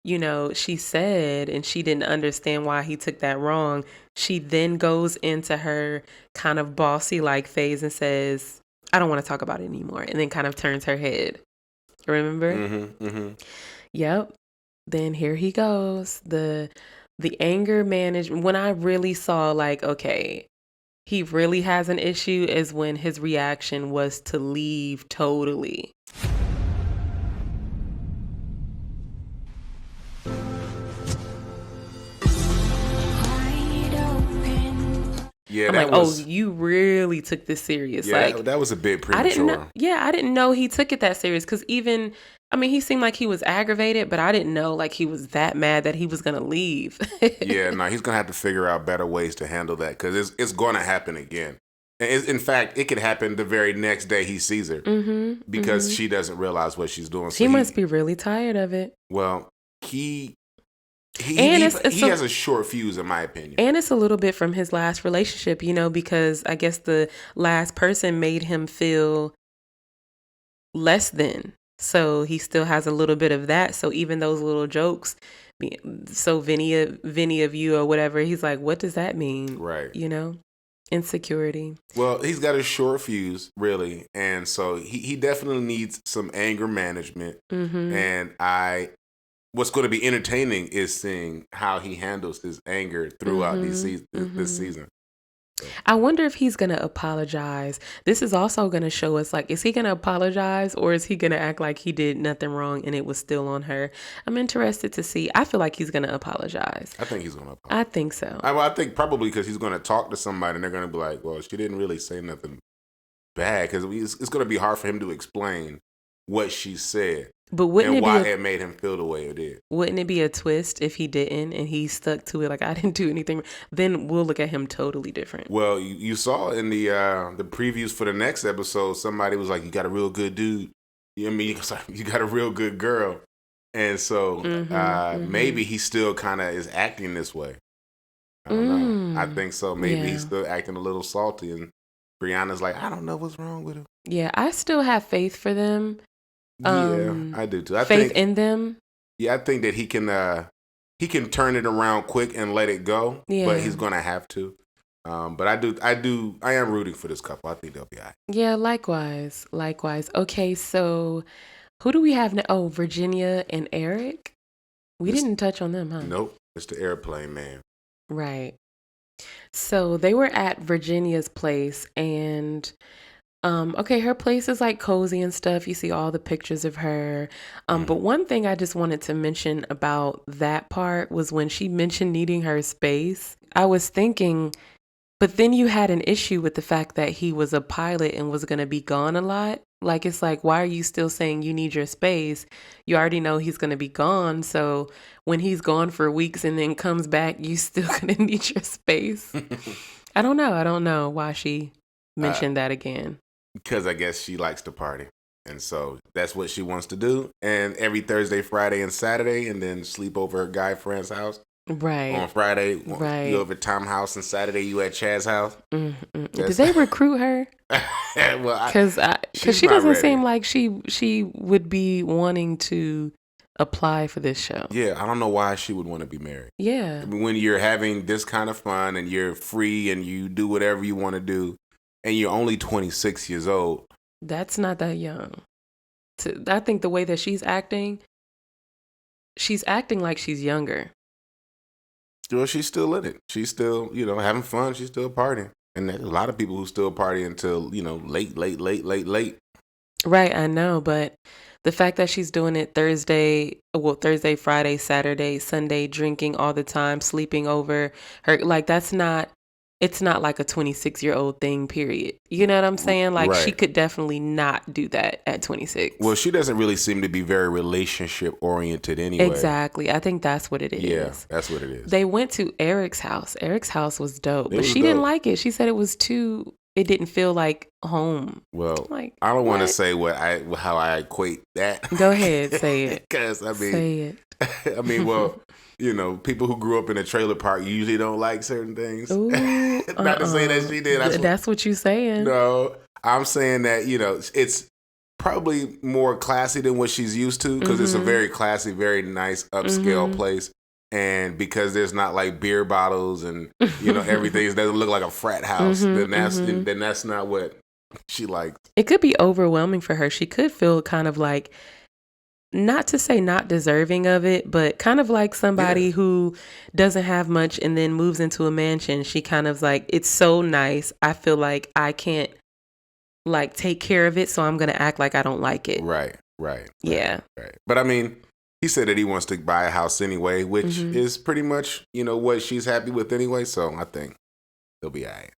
[SPEAKER 2] she said and she didn't understand why he took that wrong, she then goes into her kind of bossy like phase and says, I don't want to talk about it anymore. And then kind of turns her head. Remember?
[SPEAKER 1] Mm-hmm, mm-hmm.
[SPEAKER 2] Yep. Then here he goes. The anger management. When I really saw like, okay, he really has an issue is when his reaction was to leave totally.
[SPEAKER 1] Yeah,
[SPEAKER 2] I'm
[SPEAKER 1] that
[SPEAKER 2] like,
[SPEAKER 1] was.
[SPEAKER 2] oh, you really took this serious.
[SPEAKER 1] Yeah,
[SPEAKER 2] like
[SPEAKER 1] that was a bit
[SPEAKER 2] I didn't
[SPEAKER 1] premature.
[SPEAKER 2] know. Yeah, I didn't know he took it that serious because he seemed like he was aggravated, but I didn't know like he was that mad that he was gonna leave.
[SPEAKER 1] Yeah, no, he's gonna have to figure out better ways to handle that because it's going to happen again. And in fact, it could happen the very next day he sees her because she doesn't realize what she's doing. So
[SPEAKER 2] He must be really tired of it.
[SPEAKER 1] Well, he
[SPEAKER 2] And
[SPEAKER 1] has a short fuse, in my opinion.
[SPEAKER 2] And it's a little bit from his last relationship, because I guess the last person made him feel less than. So he still has a little bit of that. So even those little jokes, so Vinny of you or whatever, he's like, what does that mean?
[SPEAKER 1] Right.
[SPEAKER 2] Insecurity.
[SPEAKER 1] Well, he's got a short fuse, really. And so he definitely needs some anger management.
[SPEAKER 2] Mm-hmm.
[SPEAKER 1] And what's going to be entertaining is seeing how he handles his anger throughout this season.
[SPEAKER 2] I wonder if he's going to apologize. This is also going to show us, like, is he going to apologize or is he going to act like he did nothing wrong and it was still on her? I'm interested to see. I feel like he's going to apologize.
[SPEAKER 1] I think he's going to apologize.
[SPEAKER 2] I think so.
[SPEAKER 1] I think probably because he's going to talk to somebody and they're going to be like, well, she didn't really say nothing bad, because it's going to be hard for him to explain what she said.
[SPEAKER 2] But wouldn't
[SPEAKER 1] and
[SPEAKER 2] it
[SPEAKER 1] why
[SPEAKER 2] be
[SPEAKER 1] it made him feel the way it did.
[SPEAKER 2] Wouldn't it be a twist if he didn't and he stuck to it like, I didn't do anything? Then we'll look at him totally different.
[SPEAKER 1] Well, you saw in the previews for the next episode, somebody was like, you got a real good dude. You know what I mean? You got a real good girl. And so maybe he still kind of is acting this way. I don't know. I think so. Maybe he's still acting a little salty. And Brianna's like, I don't know what's wrong with him.
[SPEAKER 2] Yeah, I still have faith for them.
[SPEAKER 1] Yeah, I do too. I
[SPEAKER 2] think in them.
[SPEAKER 1] Yeah, I think that he can turn it around quick and let it go. Yeah. But he's gonna have to. But I am rooting for this couple. I think they'll be all right.
[SPEAKER 2] Yeah, likewise. Okay, so who do we have now? Oh, Virginia and Eric. We didn't touch on them, huh?
[SPEAKER 1] Nope. It's the airplane man.
[SPEAKER 2] Right. So they were at Virginia's place and her place is like cozy and stuff. You see all the pictures of her. But one thing I just wanted to mention about that part was when she mentioned needing her space. I was thinking, but then you had an issue with the fact that he was a pilot and was going to be gone a lot. Like, it's like, why are you still saying you need your space? You already know he's going to be gone. So when he's gone for weeks and then comes back, you still going to need your space. I don't know why she mentioned that again.
[SPEAKER 1] Because I guess she likes to party. And so that's what she wants to do. And every Thursday, Friday, and Saturday, and then sleep over her guy friend's house.
[SPEAKER 2] Right.
[SPEAKER 1] On Friday, you over at Tom's house, and Saturday you at Chad's house.
[SPEAKER 2] Did they recruit her?
[SPEAKER 1] Well,
[SPEAKER 2] because she doesn't seem like she would be wanting to apply for this show.
[SPEAKER 1] Yeah, I don't know why she would want to be married.
[SPEAKER 2] Yeah.
[SPEAKER 1] I mean, when you're having this kind of fun and you're free and you do whatever you want to do, and you're only 26 years old.
[SPEAKER 2] That's not that young. I think the way that she's acting like she's younger.
[SPEAKER 1] Well, she's still in it. She's still, having fun. She's still partying. And there's a lot of people who still party until, late.
[SPEAKER 2] Right, I know. But the fact that she's doing it Thursday, Friday, Saturday, Sunday, drinking all the time, sleeping over her, like it's not like a 26-year-old thing, period. You know what I'm saying? Like, She could definitely not do that at 26.
[SPEAKER 1] Well, she doesn't really seem to be very relationship-oriented anyway.
[SPEAKER 2] Exactly. I think that's what it is.
[SPEAKER 1] Yeah, that's what it is.
[SPEAKER 2] They went to Eric's house. Eric's house was dope, but she didn't like it. She said it was too it didn't feel like home.
[SPEAKER 1] Well,
[SPEAKER 2] Like,
[SPEAKER 1] I don't want to
[SPEAKER 2] what?
[SPEAKER 1] say how I equate that.
[SPEAKER 2] Go ahead, say it.
[SPEAKER 1] Because I mean,
[SPEAKER 2] Say it.
[SPEAKER 1] I mean, well, you know, people who grew up in a trailer park usually don't like certain things.
[SPEAKER 2] Ooh,
[SPEAKER 1] Not to say that she did.
[SPEAKER 2] That's what you saying.
[SPEAKER 1] No, I'm saying that, you know, it's probably more classy than what she's used to because it's a very classy, very nice upscale place. And because there's not like beer bottles and, you know, everything doesn't look like a frat house, then that's not what she likes.
[SPEAKER 2] It could be overwhelming for her. She could feel kind of like, not to say not deserving of it, but kind of like somebody who doesn't have much and then moves into a mansion. She kind of like, it's so nice. I feel like I can't like take care of it, so I'm going to act like I don't like it.
[SPEAKER 1] Right.
[SPEAKER 2] Yeah.
[SPEAKER 1] Right. But I mean, he said that he wants to buy a house anyway, which is pretty much, you know, what she's happy with anyway. So I think he'll be all right.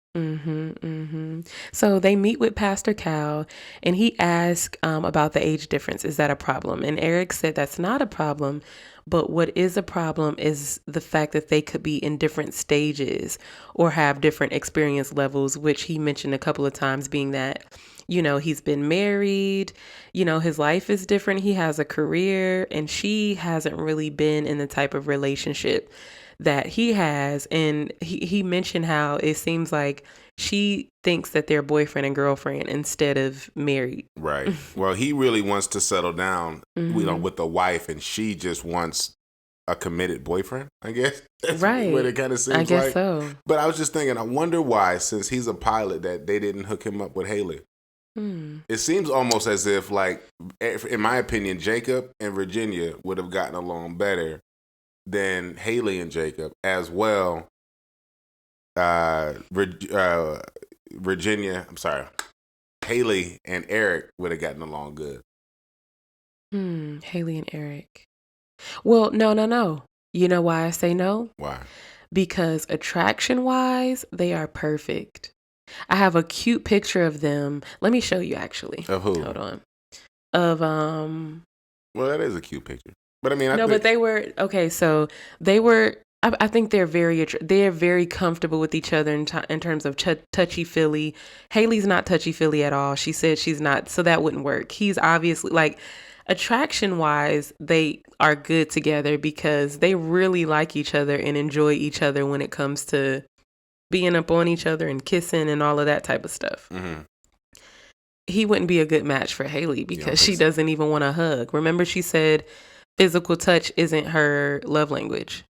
[SPEAKER 2] So they meet with Pastor Cal, and he asked about the age difference. Is that a problem? And Eric said that's not a problem, but what is a problem is the fact that they could be in different stages or have different experience levels, which he mentioned a couple of times, being that, you know, he's been married, you know, his life is different. He has a career, and she hasn't really been in the type of relationship that he has. And he mentioned how it seems like she thinks that they're boyfriend and girlfriend instead of married.
[SPEAKER 1] Right. Well, he really wants to settle down, you know, with a wife, and she just wants a committed boyfriend, I guess. That's
[SPEAKER 2] right.
[SPEAKER 1] what it kind of seems like.
[SPEAKER 2] I guess so.
[SPEAKER 1] But I was just thinking, I wonder why, since he's a pilot, that they didn't hook him up with Haley. It seems almost as if, like, in my opinion, Jacob and Virginia would have gotten along better than Haley and Jacob, as well. Haley and Eric would have gotten along good.
[SPEAKER 2] Haley and Eric. Well, no. You know why I say no?
[SPEAKER 1] Why?
[SPEAKER 2] Because attraction-wise, they are perfect. I have a cute picture of them. Let me show you, actually.
[SPEAKER 1] Of who?
[SPEAKER 2] Hold on. Of
[SPEAKER 1] Well, that is a cute picture. But I mean,
[SPEAKER 2] but they were okay. So they were. I think they're very comfortable with each other in terms of touchy feely. Haley's not touchy feely at all. She said she's not, so that wouldn't work. He's obviously, like, attraction wise, they are good together because they really like each other and enjoy each other when it comes to being up on each other and kissing and all of that type of stuff. He wouldn't be a good match for Haley because she doesn't even want a hug. Remember, she said physical touch isn't her love language.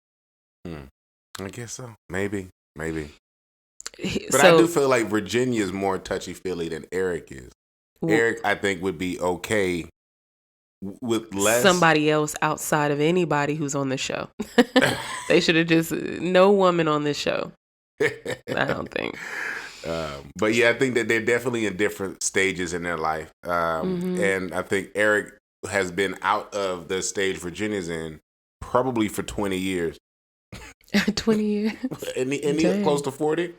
[SPEAKER 1] I guess so. Maybe. But
[SPEAKER 2] So,
[SPEAKER 1] I do feel like Virginia is more touchy-feely than Eric is. Eric, I think, would be okay with less.
[SPEAKER 2] Somebody else outside of anybody who's on the show. They should have just, no woman on this show. I don't think.
[SPEAKER 1] But yeah, I think that they're definitely in different stages in their life. And I think Eric has been out of the stage Virginia's in probably for 20 years.
[SPEAKER 2] 20 years.
[SPEAKER 1] And he's close to 40.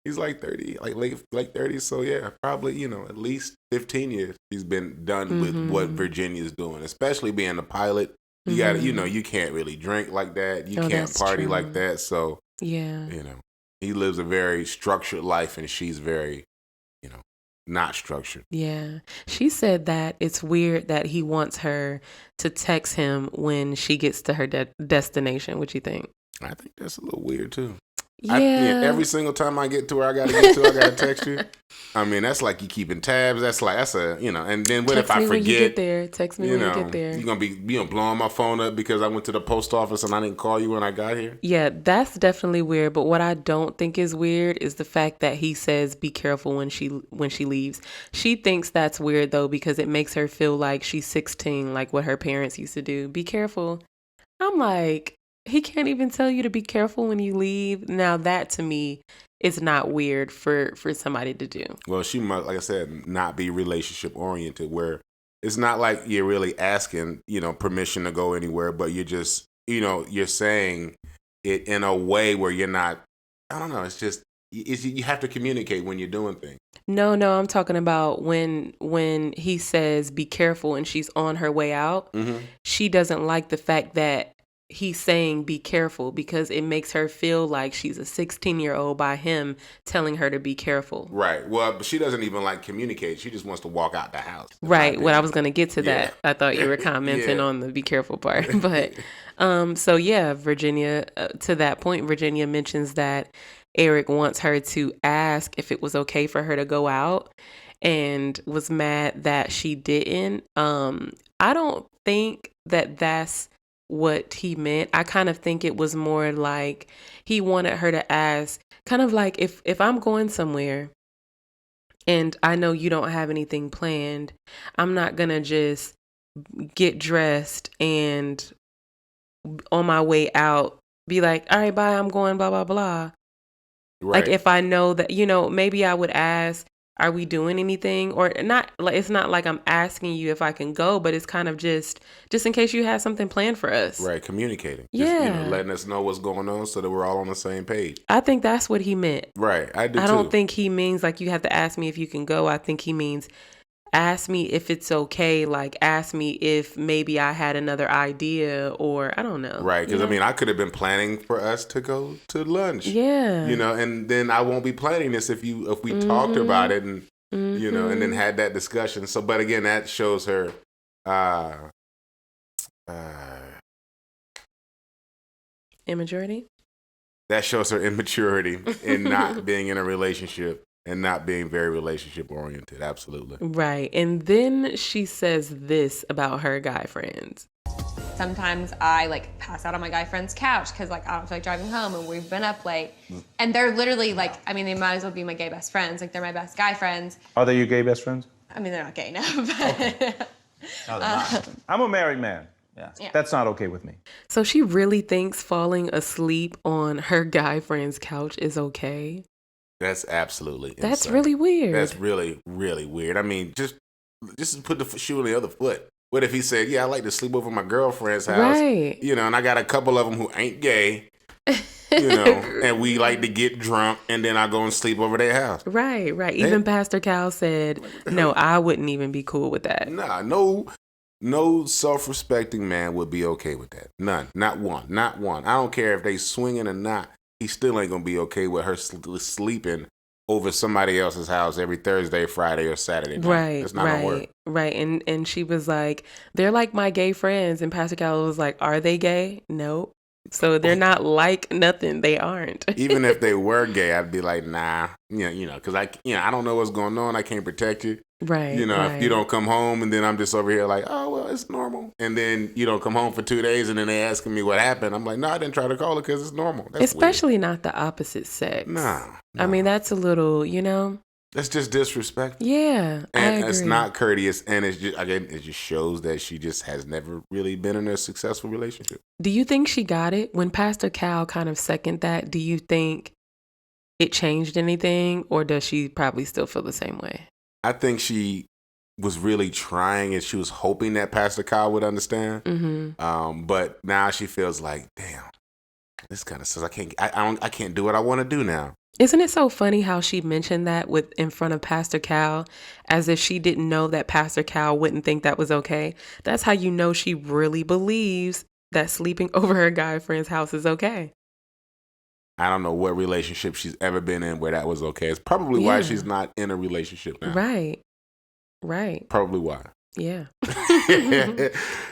[SPEAKER 1] He's like 30, like late 30s. So yeah, probably, you know, at least 15 years he's been done with what Virginia's doing, especially being a pilot. You gotta, you know, you can't really drink like that. You can't party like that. So
[SPEAKER 2] yeah,
[SPEAKER 1] you know, he lives a very structured life, and she's very, you know, not structured.
[SPEAKER 2] Yeah. She said that it's weird that he wants her to text him when she gets to her destination. What you think?
[SPEAKER 1] I think that's a little weird too.
[SPEAKER 2] Yeah.
[SPEAKER 1] Every single time I get to where I gotta get to, I gotta text you. I mean, that's like you keeping tabs. That's a, you know. And then what
[SPEAKER 2] Text
[SPEAKER 1] if I
[SPEAKER 2] me
[SPEAKER 1] forget?
[SPEAKER 2] When you get there. Text me when you get there.
[SPEAKER 1] You're gonna be blowing my phone up because I went to the post office and I didn't call you when I got here.
[SPEAKER 2] Yeah, that's definitely weird. But what I don't think is weird is the fact that he says be careful when she leaves. She thinks that's weird though because it makes her feel like she's 16, like what her parents used to do. Be careful. I'm like, he can't even tell you to be careful when you leave. Now that to me is not weird for somebody to do.
[SPEAKER 1] Well, she must, like I said, not be relationship oriented, where it's not like you're really asking, you know, permission to go anywhere, but you're just, you know, you're saying it in a way where you're not, I don't know, it's just, you have to communicate when you're doing things.
[SPEAKER 2] No, I'm talking about when he says be careful and she's on her way out. She doesn't like the fact that he's saying be careful because it makes her feel like she's a 16-year-old by him telling her to be careful.
[SPEAKER 1] Right. Well, but she doesn't even like communicate. She just wants to walk out the house.
[SPEAKER 2] Right. What I was going to get to that. I thought you were commenting
[SPEAKER 1] Yeah.
[SPEAKER 2] on the be careful part. But so yeah, Virginia, to that point, Virginia mentions that Eric wants her to ask if it was okay for her to go out and was mad that she didn't. I don't think that that's what he meant. I kind of think it was more like he wanted her to ask, kind of like if I'm going somewhere and I know you don't have anything planned, I'm not going to just get dressed and on my way out be like, all right, bye, I'm going, blah, blah, blah.
[SPEAKER 1] Right.
[SPEAKER 2] Like if I know that, maybe I would ask, are we doing anything? Or not, like it's not like I'm asking you if I can go, but it's kind of just in case you have something planned for us.
[SPEAKER 1] Right, communicating.
[SPEAKER 2] Yeah.
[SPEAKER 1] Just, letting us know what's going on so that we're all on the same page.
[SPEAKER 2] I think that's what he meant.
[SPEAKER 1] Right, I do too.
[SPEAKER 2] I don't think he means like you have to ask me if you can go. I think he means ask me if it's okay. Like ask me if maybe I had another idea or I don't know.
[SPEAKER 1] Right, because I could have been planning for us to go to lunch.
[SPEAKER 2] Yeah.
[SPEAKER 1] And then I won't be planning this if we talked about it and and then had that discussion. So, but again, that shows her
[SPEAKER 2] immaturity.
[SPEAKER 1] That shows her immaturity in not being in a relationship and not being very relationship oriented. Absolutely.
[SPEAKER 2] Right. And then she says this about her guy friends.
[SPEAKER 5] Sometimes I pass out on my guy friend's couch because I don't feel like driving home and we've been up late. And they're literally they might as well be my gay best friends. They're my best guy friends.
[SPEAKER 6] Are they your gay best friends?
[SPEAKER 5] I mean, they're not gay, no. But
[SPEAKER 6] Okay. No, they're not. I'm a married man. Yeah. That's not okay with me.
[SPEAKER 2] So she really thinks falling asleep on her guy friend's couch is okay?
[SPEAKER 1] That's absolutely insane.
[SPEAKER 2] That's really weird.
[SPEAKER 1] That's really, really weird. I mean, just put the shoe on the other foot. What if he said, yeah, I like to sleep over at my girlfriend's house,
[SPEAKER 2] right?
[SPEAKER 1] And I got a couple of them who ain't gay, and we like to get drunk, and then I go and sleep over their house.
[SPEAKER 2] Right. Even Pastor Cal said, no, I wouldn't even be cool with that.
[SPEAKER 1] Nah, no self-respecting man would be okay with that. None. Not one. I don't care if they swinging or not. He still ain't going to be okay with her sleeping over somebody else's house every Thursday, Friday, or Saturday night.
[SPEAKER 2] Right,
[SPEAKER 1] It's not going to work.
[SPEAKER 2] Right. And she was like, they're like my gay friends. And Pastor Cal was like, are they gay? Nope. So they're not like nothing. They aren't.
[SPEAKER 1] Even if they were gay, I'd be like, nah, because I don't know what's going on. I can't protect you.
[SPEAKER 2] Right.
[SPEAKER 1] If you don't come home and then I'm just over here like, oh, well, it's normal. And then you don't come home for 2 days and then they asking me what happened. I'm like, no, I didn't try to call her because it's normal. That's
[SPEAKER 2] especially
[SPEAKER 1] weird.
[SPEAKER 2] not the opposite sex.
[SPEAKER 1] Nah.
[SPEAKER 2] I mean, that's a little,
[SPEAKER 1] That's just disrespectful.
[SPEAKER 2] Yeah,
[SPEAKER 1] and
[SPEAKER 2] I agree.
[SPEAKER 1] It's not courteous. And it just shows that she just has never really been in a successful relationship.
[SPEAKER 2] Do you think she got it? When Pastor Cal kind of seconded that, do you think it changed anything? Or does she probably still feel the same way?
[SPEAKER 1] I think she was really trying and she was hoping that Pastor Kyle would understand.
[SPEAKER 2] Mm-hmm.
[SPEAKER 1] But now she feels like, damn, this kind of says I can't do what I want to do now.
[SPEAKER 2] Isn't it so funny how she mentioned that in front of Pastor Cal, as if she didn't know that Pastor Cal wouldn't think that was okay? That's how you know she really believes that sleeping over her guy friend's house is okay.
[SPEAKER 1] I don't know what relationship she's ever been in where that was okay. It's probably why she's not in a relationship now.
[SPEAKER 2] Right.
[SPEAKER 1] Probably why.
[SPEAKER 2] Yeah.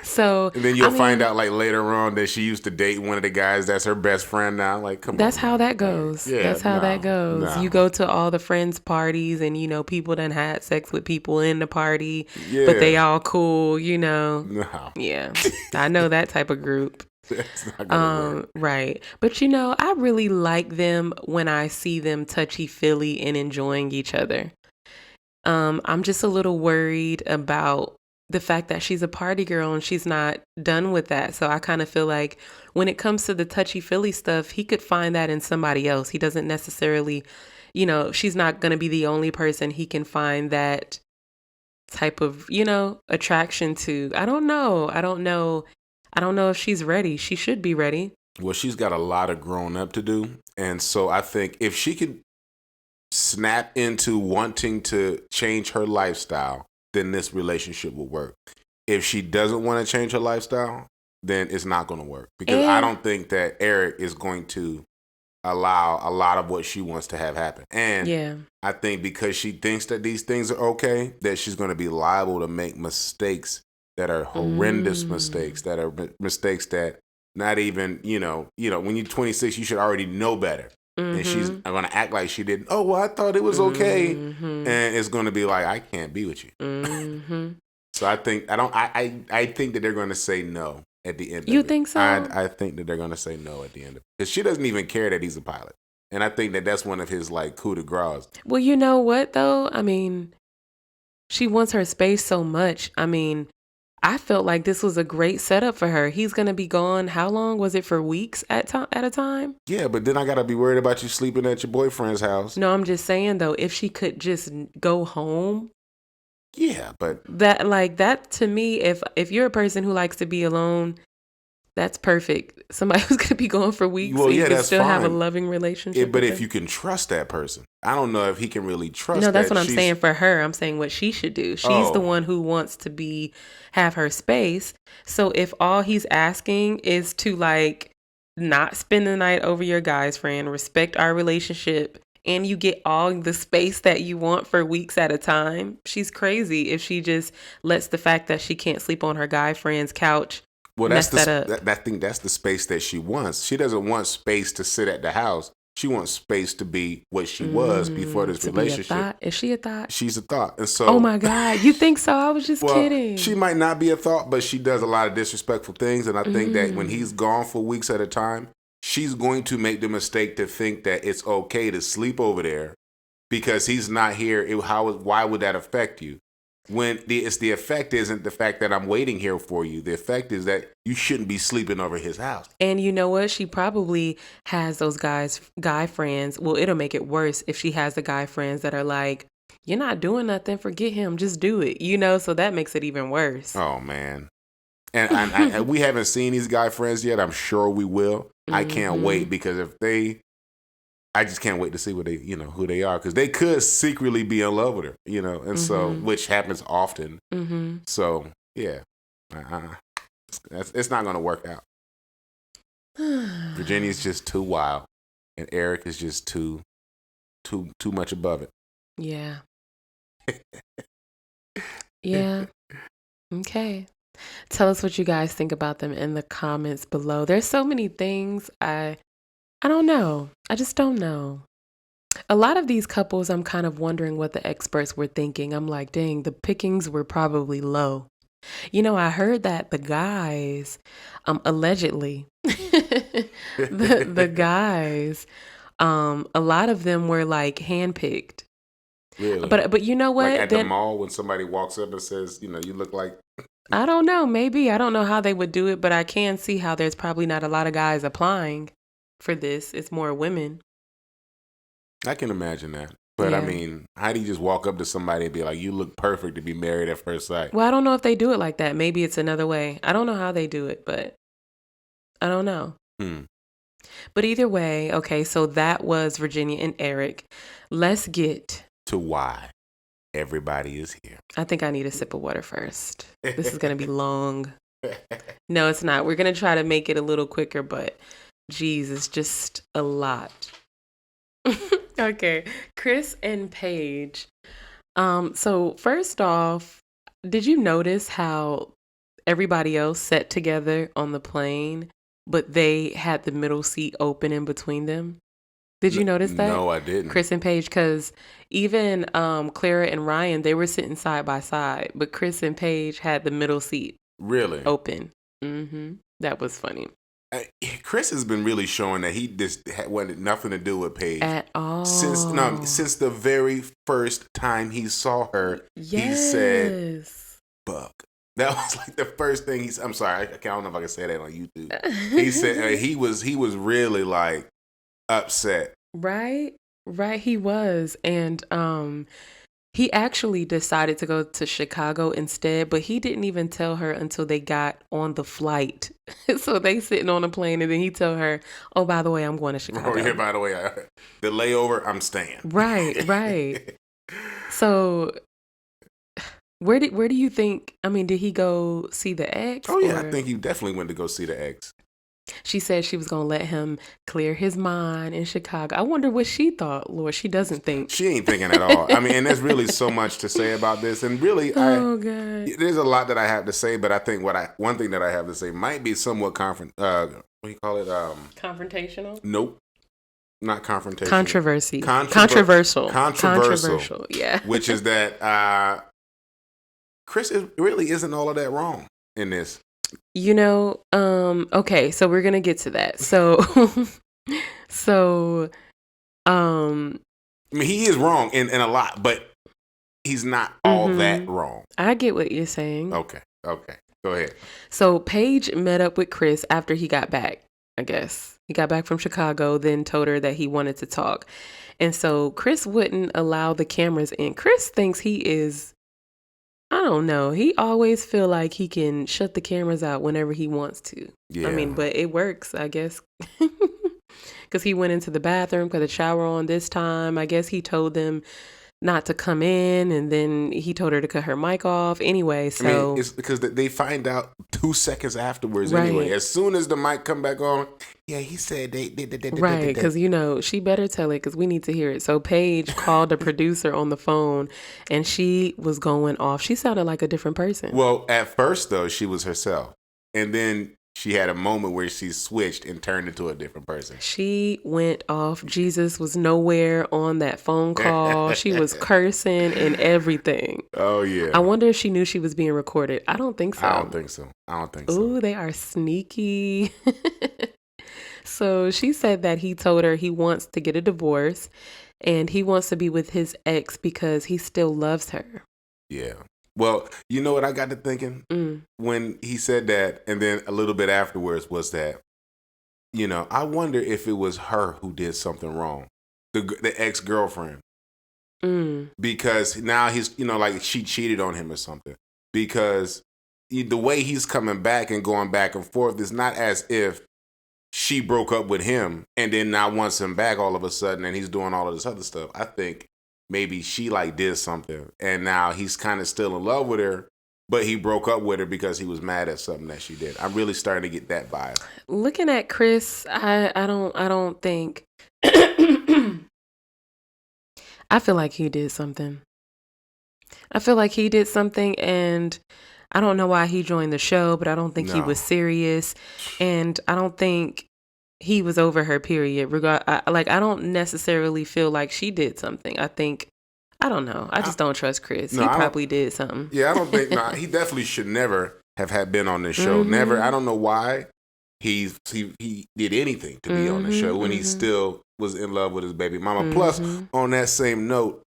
[SPEAKER 2] So
[SPEAKER 1] and then you'll find out later on that she used to date one of the guys that's her best friend now. Come on.
[SPEAKER 2] That's how that goes.
[SPEAKER 1] Yeah,
[SPEAKER 2] that's how that goes.
[SPEAKER 1] No.
[SPEAKER 2] You go to all the friends' parties and people done had sex with people in the party,
[SPEAKER 1] yeah.
[SPEAKER 2] but they all cool,
[SPEAKER 1] No.
[SPEAKER 2] Yeah. I know that type of group.
[SPEAKER 1] That's not gonna work.
[SPEAKER 2] Right. But I really like them when I see them touchy-feely and enjoying each other. I'm just a little worried about the fact that she's a party girl and she's not done with that. So I kind of feel like when it comes to the touchy-feely stuff, he could find that in somebody else. He doesn't necessarily, she's not going to be the only person he can find that type of, attraction to. I don't know if she's ready. She should be ready.
[SPEAKER 1] Well, she's got a lot of growing up to do. And so I think if she could snap into wanting to change her lifestyle, then this relationship will work. If she doesn't want to change her lifestyle, then it's not going to work. Because I don't think that Eric is going to allow a lot of what she wants to have happen. And I think because she thinks that these things are okay, that she's going to be liable to make mistakes that are horrendous mistakes, that are mistakes that not even, when you're 26, you should already know better. And she's going to act like she didn't. Oh, well, I thought it was okay. And it's going to be like, I can't be with you. So I think that they're going to say no at the end of it.
[SPEAKER 2] You think so?
[SPEAKER 1] I think that they're going to say no at the end of it. Because she doesn't even care that he's a pilot. And I think that that's one of his, coup de grace.
[SPEAKER 2] Well, you know what, though? I mean, she wants her space so much. I mean, I felt like this was a great setup for her. He's going to be gone. How long? Was it for weeks at a time?
[SPEAKER 1] Yeah, but then I got to be worried about you sleeping at your boyfriend's house.
[SPEAKER 2] No, I'm just saying, though, if she could just go home.
[SPEAKER 1] Yeah, but
[SPEAKER 2] that to me, if you're a person who likes to be alone, that's perfect. Somebody who's going to be gone for weeks,
[SPEAKER 1] well,
[SPEAKER 2] you can
[SPEAKER 1] that's
[SPEAKER 2] still
[SPEAKER 1] fine.
[SPEAKER 2] have a loving relationship.
[SPEAKER 1] But if you can trust that person, I don't know if he can really trust.
[SPEAKER 2] No, that's what I'm saying for her. I'm saying what she should do. She's the one who wants to have her space. So if all he's asking is to not spend the night over your guy's friend, respect our relationship, and you get all the space that you want for weeks at a time, she's crazy if she just lets the fact that she can't sleep on her guy friend's couch mess that up.
[SPEAKER 1] I think that's the space that she wants. She doesn't want space to sit at the house. She wants space to be what she was before this relationship.
[SPEAKER 2] Is she a thought?
[SPEAKER 1] She's a thought. And so,
[SPEAKER 2] oh my God, you think so? I was just kidding.
[SPEAKER 1] She might not be a thought, but she does a lot of disrespectful things. And I think that when he's gone for weeks at a time, she's going to make the mistake to think that it's okay to sleep over there because he's not here. Why would that affect you? When the effect isn't the fact that I'm waiting here for you. The effect is that you shouldn't be sleeping over his house.
[SPEAKER 2] And you know what? She probably has those guy friends. Well, it'll make it worse if she has the guy friends that are like, you're not doing nothing. Forget him. Just do it. So that makes it even worse.
[SPEAKER 1] Oh, man. And we haven't seen these guy friends yet. I'm sure we will. I can't wait because I just can't wait to see what they, who they are, because they could secretly be in love with her, and so, which happens often. So yeah, it's not going to work out. Virginia's just too wild, and Eric is just too much above it.
[SPEAKER 2] Yeah. Yeah. Okay. Tell us what you guys think about them in the comments below. There's so many things I don't know. I just don't know. A lot of these couples, I'm kind of wondering what the experts were thinking. I'm like, dang, the pickings were probably low. I heard that the guys, allegedly, the guys, a lot of them were handpicked.
[SPEAKER 1] Really?
[SPEAKER 2] But you know what?
[SPEAKER 1] At the mall when somebody walks up and says, you look like.
[SPEAKER 2] I don't know. Maybe. I don't know how they would do it, but I can see how there's probably not a lot of guys applying for this. It's more women.
[SPEAKER 1] I can imagine that. But
[SPEAKER 2] Yeah.
[SPEAKER 1] I mean, how do you just walk up to somebody and be like, you look perfect to be married at first sight?
[SPEAKER 2] Well, I don't know if they do it like that. Maybe it's another way. I don't know how they do it, but I don't know. But either way, okay, so that was Virginia and Eric. Let's get
[SPEAKER 1] to why everybody is here.
[SPEAKER 2] I think I need a sip of water first. This is going to be long. No, it's not. We're going to try to make it a little quicker, but geez, it's just a lot. Okay, Chris and Paige. So first off, did you notice how everybody else sat together on the plane, but they had the middle seat open in between them? Did you notice that?
[SPEAKER 1] No, I didn't.
[SPEAKER 2] Chris and Paige, because even Clara and Ryan, they were sitting side by side, but Chris and Paige had the middle seat
[SPEAKER 1] really
[SPEAKER 2] open. That was funny.
[SPEAKER 1] Chris has been really showing that he just wanted nothing to do with Paige
[SPEAKER 2] At all.
[SPEAKER 1] Since the very first time he saw her.
[SPEAKER 2] Yes.
[SPEAKER 1] He said, "Buck." That was like the first thing he's. I'm sorry, I don't know if I can say that on YouTube. He said he was really like upset.
[SPEAKER 2] Right, he was, and he actually decided to go to Chicago instead, but he didn't even tell her until they got on the flight. So they sitting on a plane, and then he told her, "Oh, by the way, I'm going to Chicago."
[SPEAKER 1] Oh yeah, by the way, the layover, I'm staying.
[SPEAKER 2] Right. So Where do you think? I mean, did he go see the ex?
[SPEAKER 1] Oh yeah,
[SPEAKER 2] or-
[SPEAKER 1] I think he definitely went to go see the ex.
[SPEAKER 2] She said she was gonna let him clear his mind in Chicago. I wonder what she thought. Lord, she doesn't think.
[SPEAKER 1] She ain't thinking at all. I mean, and there's really so much to say about this, and really,
[SPEAKER 2] Oh God.
[SPEAKER 1] there's a lot that I have to say, but I think one thing that I have to say might be somewhat what do you call it?
[SPEAKER 2] Confrontational.
[SPEAKER 1] Nope, not confrontational.
[SPEAKER 2] Controversy.
[SPEAKER 1] Controversial.
[SPEAKER 2] Controversial. Yeah.
[SPEAKER 1] Which is that Chris really isn't all of that wrong in this.
[SPEAKER 2] You know, okay, so we're gonna get to that. So
[SPEAKER 1] I mean, he is wrong in a lot, but he's not all that wrong.
[SPEAKER 2] I get what you're saying.
[SPEAKER 1] Okay. Go ahead.
[SPEAKER 2] So Paige met up with Chris after he got back, I guess. He got back from Chicago, then told her that he wanted to talk. And so Chris wouldn't allow the cameras in. Chris thinks he is, I don't know. He always feel like he can shut the cameras out whenever he wants to.
[SPEAKER 1] Yeah.
[SPEAKER 2] I mean, but it works, I guess. Because he went into the bathroom, put the shower on this time. I guess he told them not to come in, and then he told her to cut her mic off. Anyway, so.
[SPEAKER 1] I mean, it's because they find out 2 seconds afterwards
[SPEAKER 2] Right.
[SPEAKER 1] anyway. As soon as the mic come back on, yeah, he said they.
[SPEAKER 2] Right, because, you know, she better tell it because we need to hear it. So Paige called a producer on the phone, and she was going off. She sounded like a different person.
[SPEAKER 1] Well, at first, though, she was herself. And then she had a moment where she switched and turned into a different person.
[SPEAKER 2] She went off. Jesus was nowhere on that phone call. She was cursing and everything.
[SPEAKER 1] Oh, yeah.
[SPEAKER 2] I wonder if she knew she was being recorded. I don't think so.
[SPEAKER 1] I don't think so.
[SPEAKER 2] Ooh, they are sneaky. So she said that he told her he wants to get a divorce and he wants to be with his ex because he still loves her.
[SPEAKER 1] Yeah. Well, you know what I got to thinking when he said that, and then a little bit afterwards was that, you know, I wonder if it was her who did something wrong, the ex-girlfriend, because now he's, you know, like she cheated on him or something. Because the way he's coming back and going back and forth is not as if she broke up with him and then now wants him back all of a sudden, and he's doing all of this other stuff. I think maybe she like did something and now he's kind of still in love with her, but he broke up with her because he was mad at something that she did. I'm really starting to get that vibe.
[SPEAKER 2] Looking at Chris, I don't think I feel like he did something. And I don't know why he joined the show, but I don't think he was serious, and I don't think he was over her, period. I don't necessarily feel like she did something. I don't know. I just don't trust Chris. He probably did something.
[SPEAKER 1] Yeah, I don't think, he definitely should never have been on this show. Never. I don't know why he did anything to be on the show when he still was in love with his baby mama. Plus, on that same note,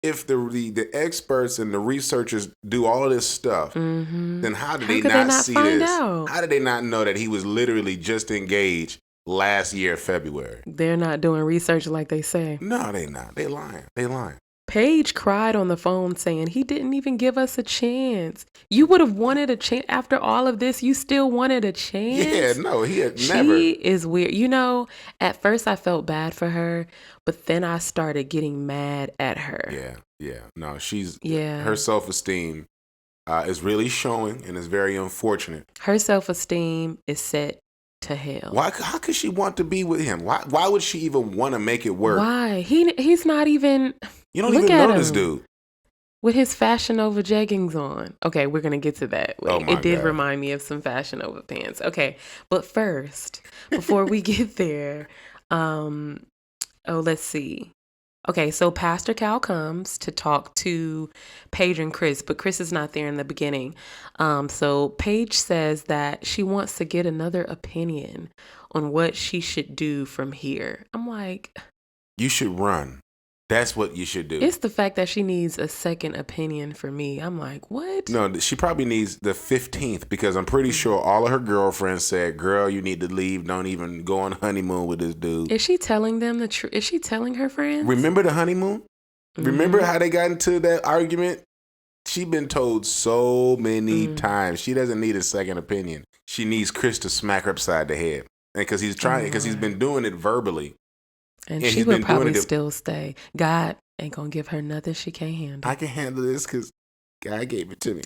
[SPEAKER 1] if the experts and the researchers do all of this stuff, then how did they not see this? How did they not know that he was literally just engaged last year, February?
[SPEAKER 2] They're not doing research like they say.
[SPEAKER 1] No, they not. They lying.
[SPEAKER 2] Paige cried on the phone saying he didn't even give us a chance. You would have wanted a chance after all of this. You still wanted a chance.
[SPEAKER 1] Yeah, no, he had never.
[SPEAKER 2] She is weird. You know, at first I felt bad for her, but then I started getting mad at her.
[SPEAKER 1] Yeah. No, her self-esteem is really showing, and it's very unfortunate.
[SPEAKER 2] Her self-esteem is set to hell.
[SPEAKER 1] Why? How could she want to be with him? Why would she even want to make it work?
[SPEAKER 2] Why? He's not even.
[SPEAKER 1] You don't even know this dude.
[SPEAKER 2] With his Fashion Nova jeggings on. Okay, we're going to get to that. It did remind me of some Fashion Nova pants. Okay, but first, before we get there, let's see. Okay, so Pastor Cal comes to talk to Paige and Chris, but Chris is not there in the beginning. So Paige says that she wants to get another opinion on what she should do from here. I'm like,
[SPEAKER 1] you should run. That's what you should do.
[SPEAKER 2] It's the fact that she needs a second opinion for me. I'm like, what?
[SPEAKER 1] No, she probably needs the 15th because I'm pretty sure all of her girlfriends said, girl, you need to leave. Don't even go on honeymoon with this dude.
[SPEAKER 2] Is she telling them the truth? Is she telling her friends?
[SPEAKER 1] Remember the honeymoon? Remember how they got into that argument? She's been told so many times she doesn't need a second opinion. She needs Chris to smack her upside the head. And because he's been doing it verbally.
[SPEAKER 2] And she would probably still stay. God ain't going to give her nothing she can't handle.
[SPEAKER 1] I can handle this because God gave it to me.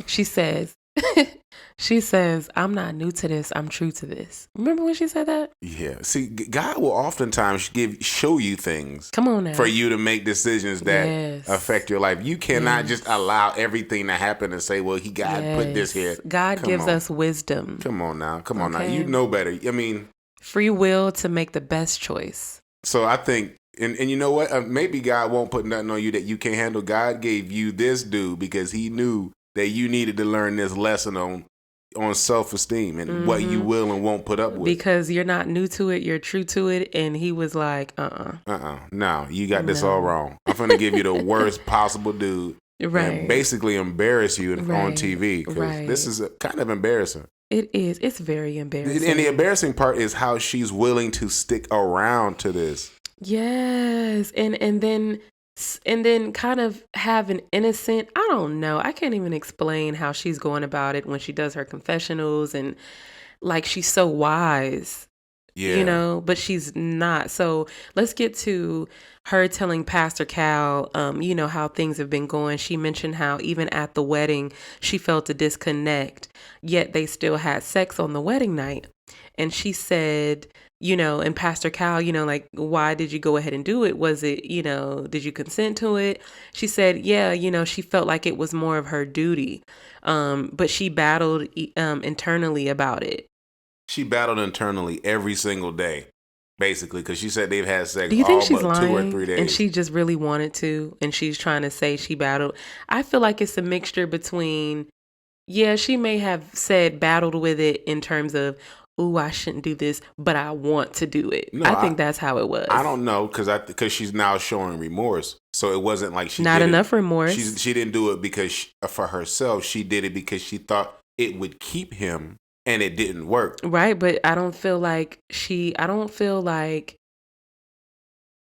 [SPEAKER 2] She says, I'm not new to this. I'm true to this. Remember when she said that?
[SPEAKER 1] Yeah. See, God will oftentimes show you things.
[SPEAKER 2] Come on now.
[SPEAKER 1] For you to make decisions that affect your life. You cannot just allow everything to happen and say, well, God put this here.
[SPEAKER 2] God gives us wisdom.
[SPEAKER 1] Come on now. Come on now. You know better. I mean,
[SPEAKER 2] free will to make the best choice. So
[SPEAKER 1] I think, and you know what? Maybe God won't put nothing on you that you can't handle. God gave you this dude because he knew that you needed to learn this lesson on self-esteem and what you will and won't put up with.
[SPEAKER 2] Because you're not new to it, you're true to it. And he was like,
[SPEAKER 1] no, you got this all wrong. I'm going to give you the worst possible dude.
[SPEAKER 2] Right.
[SPEAKER 1] And basically embarrass you on TV. Because this is kind of embarrassing.
[SPEAKER 2] It is. It's very embarrassing.
[SPEAKER 1] And the embarrassing part is how she's willing to stick around to this.
[SPEAKER 2] Yes. And then kind of have an innocent, I don't know. I can't even explain how she's going about it when she does her confessionals and like she's so wise. Yeah. You know, but she's not. So let's get to her telling Pastor Cal, you know, how things have been going. She mentioned how even at the wedding, she felt a disconnect, yet they still had sex on the wedding night. And she said, you know, and Pastor Cal, you know, like, why did you go ahead and do it? Was it, you know, did you consent to it? She said, yeah, you know, she felt like it was more of her duty. But she battled internally about it.
[SPEAKER 1] She battled internally every single day, basically, because she said they've had sex
[SPEAKER 2] Do you think she's
[SPEAKER 1] but
[SPEAKER 2] lying?
[SPEAKER 1] 2 or 3 days.
[SPEAKER 2] And she just really wanted to, and she's trying to say she battled. I feel like it's a mixture between, yeah, she may have said battled with it in terms of, ooh, I shouldn't do this, but I want to do it. No, I think that's how it was.
[SPEAKER 1] I don't know, because she's now showing remorse. So it wasn't like she
[SPEAKER 2] not
[SPEAKER 1] did
[SPEAKER 2] enough
[SPEAKER 1] it.
[SPEAKER 2] remorse.
[SPEAKER 1] She didn't do it because for herself. She did it because she thought it would keep him. And it didn't work.
[SPEAKER 2] Right, but I don't feel like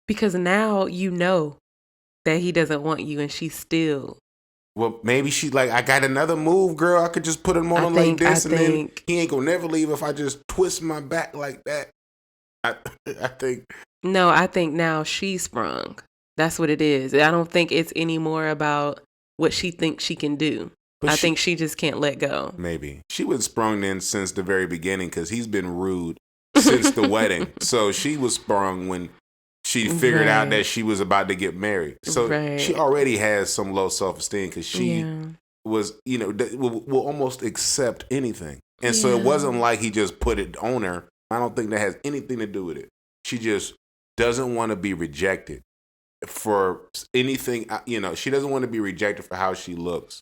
[SPEAKER 2] because now you know that he doesn't want you and she's still.
[SPEAKER 1] Well, maybe she's like, I got another move, girl. I could just put him on like this and then he ain't gonna never leave if I just twist my back like that. I think.
[SPEAKER 2] No, I think now she's sprung. That's what it is. I don't think it's any more about what she thinks she can do. But I think she just can't let go.
[SPEAKER 1] Maybe. She was sprung in since the very beginning because he's been rude since the wedding. So she was sprung when she figured out that she was about to get married. So she already has some low self-esteem because she was, you know, will almost accept anything. And so it wasn't like he just put it on her. I don't think that has anything to do with it. She just doesn't want to be rejected for anything. You know, she doesn't want to be rejected for how she looks.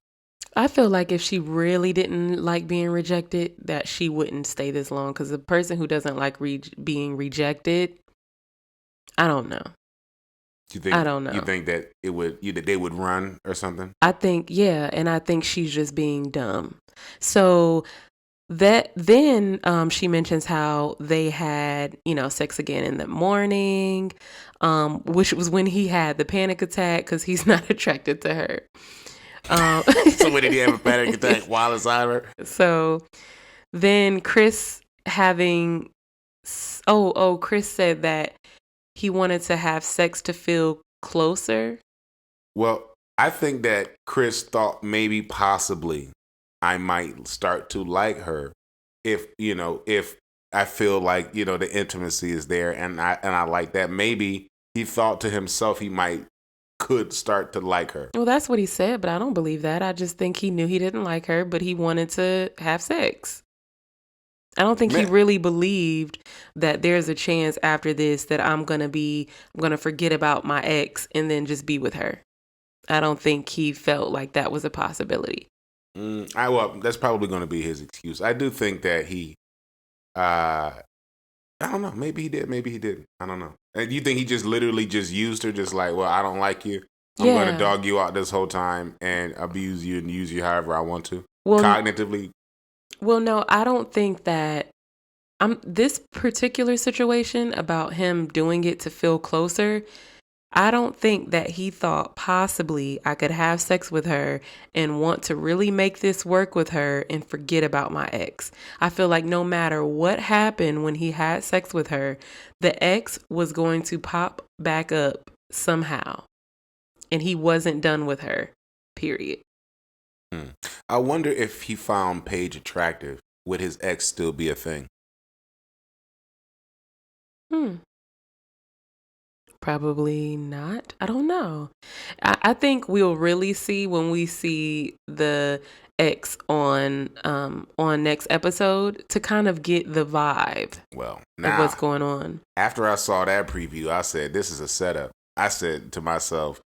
[SPEAKER 2] I feel like if she really didn't like being rejected, that she wouldn't stay this long. Because a person who doesn't like being rejected, I don't know. I don't know.
[SPEAKER 1] You think that they would run or something?
[SPEAKER 2] I think, yeah. And I think she's just being dumb. So then she mentions how they had, you know, sex again in the morning, which was when he had the panic attack because he's not attracted to her.
[SPEAKER 1] So when did he have a panic attack while inside her?
[SPEAKER 2] So then Chris Chris said that he wanted to have sex to feel closer.
[SPEAKER 1] Well, I think that Chris thought maybe possibly I might start to like her if I feel like, you know, the intimacy is there and I like that. Maybe he thought to himself he could start to like her.
[SPEAKER 2] Well, that's what he said, but I don't believe that. I just think he knew he didn't like her, but he wanted to have sex. I don't think he really believed that there's a chance after this that I'm going to forget about my ex and then just be with her. I don't think he felt like that was a possibility.
[SPEAKER 1] Well, that's probably going to be his excuse. I do think that he, I don't know. Maybe he did. Maybe he didn't. I don't know. And you think he just literally just used her, just like, well, I don't like you. I'm going to dog you out this whole time and abuse you and use you however I want to, cognitively.
[SPEAKER 2] Well, no, I don't think that this particular situation about him doing it to feel closer. I don't think that he thought possibly I could have sex with her and want to really make this work with her and forget about my ex. I feel like no matter what happened when he had sex with her, the ex was going to pop back up somehow. And he wasn't done with her, period.
[SPEAKER 1] I wonder if he found Paige attractive. Would his ex still be a thing?
[SPEAKER 2] Probably not. I don't know. I think we'll really see when we see the ex on next episode to kind of get the vibe
[SPEAKER 1] Well,
[SPEAKER 2] of what's going on.
[SPEAKER 1] After I saw that preview, I said, this is a setup. I said to myself,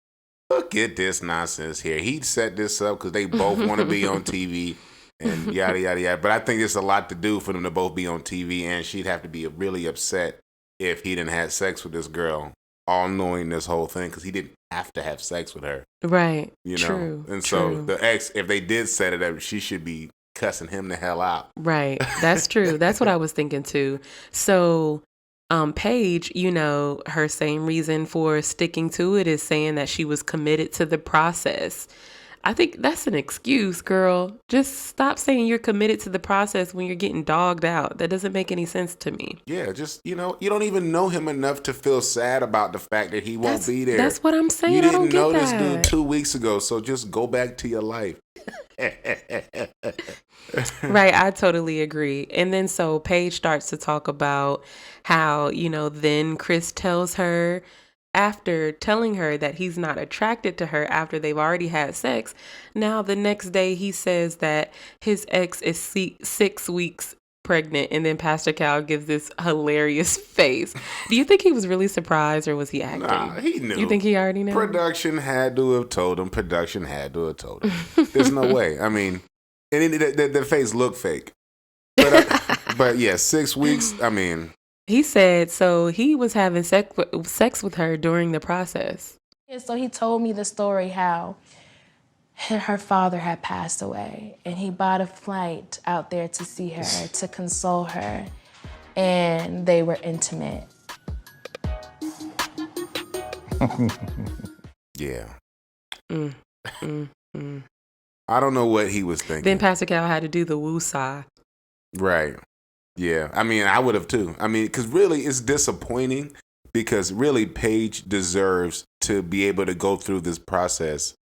[SPEAKER 1] look at this nonsense here. He set this up because they both want to be on TV and yada, yada, yada. But I think it's a lot to do for them to both be on TV, and she'd have to be really upset if he didn't have sex with this girl, all knowing this whole thing, because he didn't have to have sex with her.
[SPEAKER 2] Right.
[SPEAKER 1] You know?
[SPEAKER 2] True.
[SPEAKER 1] And so the ex, if they did set it up, she should be cussing him the hell out.
[SPEAKER 2] Right. That's true. That's what I was thinking too. So Paige, you know, her same reason for sticking to it is saying that she was committed to the process. I think that's an excuse, girl. Just stop saying you're committed to the process when you're getting dogged out. That doesn't make any sense to me.
[SPEAKER 1] Yeah, just, you know, you don't even know him enough to feel sad about the fact that he won't be there.
[SPEAKER 2] That's what I'm saying.
[SPEAKER 1] You
[SPEAKER 2] I don't
[SPEAKER 1] didn't
[SPEAKER 2] get
[SPEAKER 1] know
[SPEAKER 2] that.
[SPEAKER 1] this dude 2 weeks ago, so just go back to your life.
[SPEAKER 2] Right, I totally agree. And then so Paige starts to talk about how, you know, then Chris tells her, after telling her that he's not attracted to her after they've already had sex, now the next day he says that his ex is 6 weeks pregnant, and then Pastor Cal gives this hilarious face. Do you think he was really surprised, or was he acting?
[SPEAKER 1] Nah, he knew.
[SPEAKER 2] You think he already knew?
[SPEAKER 1] Production had to have told him. There's no way. I mean, and the face looked fake. But yeah, 6 weeks, I mean.
[SPEAKER 2] He said, so he was having sex with her during the process.
[SPEAKER 7] Yeah, so he told me the story how her father had passed away, and he bought a flight out there to see her, to console her, and they were intimate.
[SPEAKER 1] Yeah. I don't know what he was thinking.
[SPEAKER 2] Then Pastor Cal had to do the woo-saw.
[SPEAKER 1] Right. Yeah. I mean, I would have too. I mean, because really it's disappointing, because really Paige deserves to be able to go through this process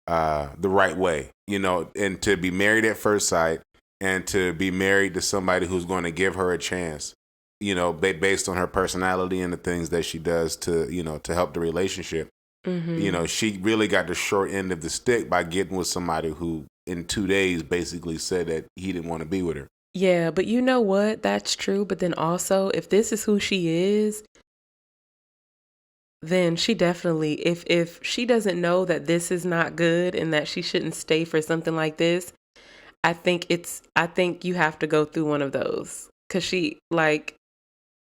[SPEAKER 1] the right way, you know, and to be married at first sight, and to be married to somebody who's going to give her a chance, you know, based on her personality and the things that she does to, you know, to help the relationship. Mm-hmm. You know, she really got the short end of the stick by getting with somebody who in 2 days basically said that he didn't want to be with her.
[SPEAKER 2] Yeah, but you know what? That's true. But then also, if this is who she is, then she definitely, if she doesn't know that this is not good and that she shouldn't stay for something like this, I think you have to go through one of those.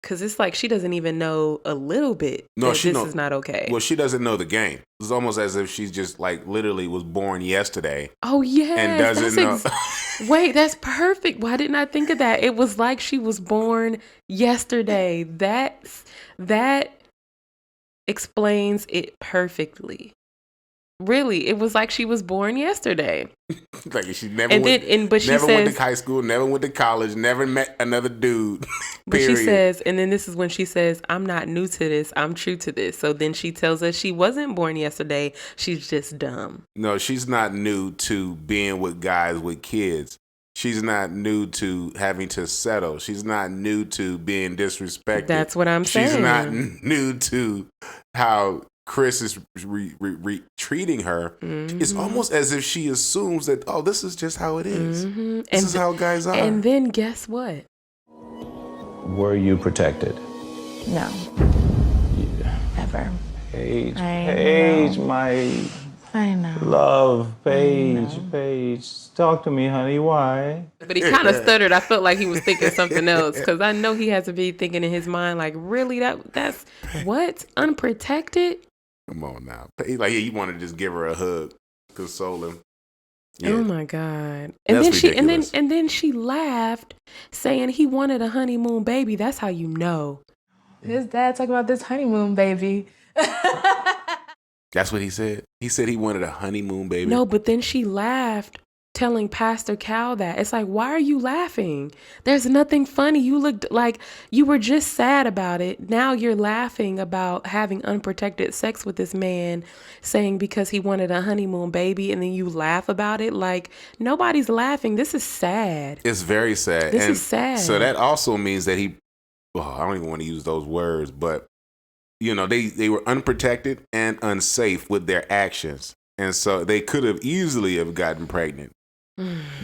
[SPEAKER 2] Cause it's like she doesn't even know a little bit that this is not okay.
[SPEAKER 1] Well, she doesn't know the game. It's almost as if she's just like literally was born yesterday.
[SPEAKER 2] Oh, yeah.
[SPEAKER 1] And doesn't know.
[SPEAKER 2] Wait, that's perfect. Why didn't I think of that? It was like she was born yesterday. That explains it perfectly. Really, it was like she was born yesterday.
[SPEAKER 1] Like she never went to high school, never went to college, never met another dude.
[SPEAKER 2] But she says, and then this is when she says, I'm not new to this, I'm true to this. So then she tells us she wasn't born yesterday, she's just dumb.
[SPEAKER 1] No, she's not new to being with guys with kids. She's not new to having to settle. She's not new to being disrespected.
[SPEAKER 2] That's what I'm saying.
[SPEAKER 1] She's not new to how Chris is treating her. Mm-hmm. It's almost as if she assumes that, oh, this is just how it is. Mm-hmm. This is how guys are.
[SPEAKER 2] And then guess what?
[SPEAKER 6] Were you protected?
[SPEAKER 7] No.
[SPEAKER 6] Yeah.
[SPEAKER 7] Ever.
[SPEAKER 6] Paige,
[SPEAKER 7] I know.
[SPEAKER 6] Love, Paige. Talk to me, honey. Why?
[SPEAKER 2] But he kind of stuttered. I felt like he was thinking something else, because I know he has to be thinking in his mind, like, really? That's what? Unprotected?
[SPEAKER 1] Come on now. Like he wanted to just give her a hug, console him. Yeah.
[SPEAKER 2] Oh my God. And then she laughed, saying he wanted a honeymoon baby. That's how you know.
[SPEAKER 7] His dad talking about this honeymoon baby.
[SPEAKER 1] That's what he said. He said he wanted a honeymoon baby.
[SPEAKER 2] No, but then she laughed telling Pastor Cal that. It's like, why are you laughing? There's nothing funny. You looked like you were just sad about it. Now you're laughing about having unprotected sex with this man, saying because he wanted a honeymoon baby, and then you laugh about it. Like, nobody's laughing. This is sad.
[SPEAKER 1] It's very sad.
[SPEAKER 2] This is sad.
[SPEAKER 1] So that also means that I don't even want to use those words, but they were unprotected and unsafe with their actions. And so they could have easily have gotten pregnant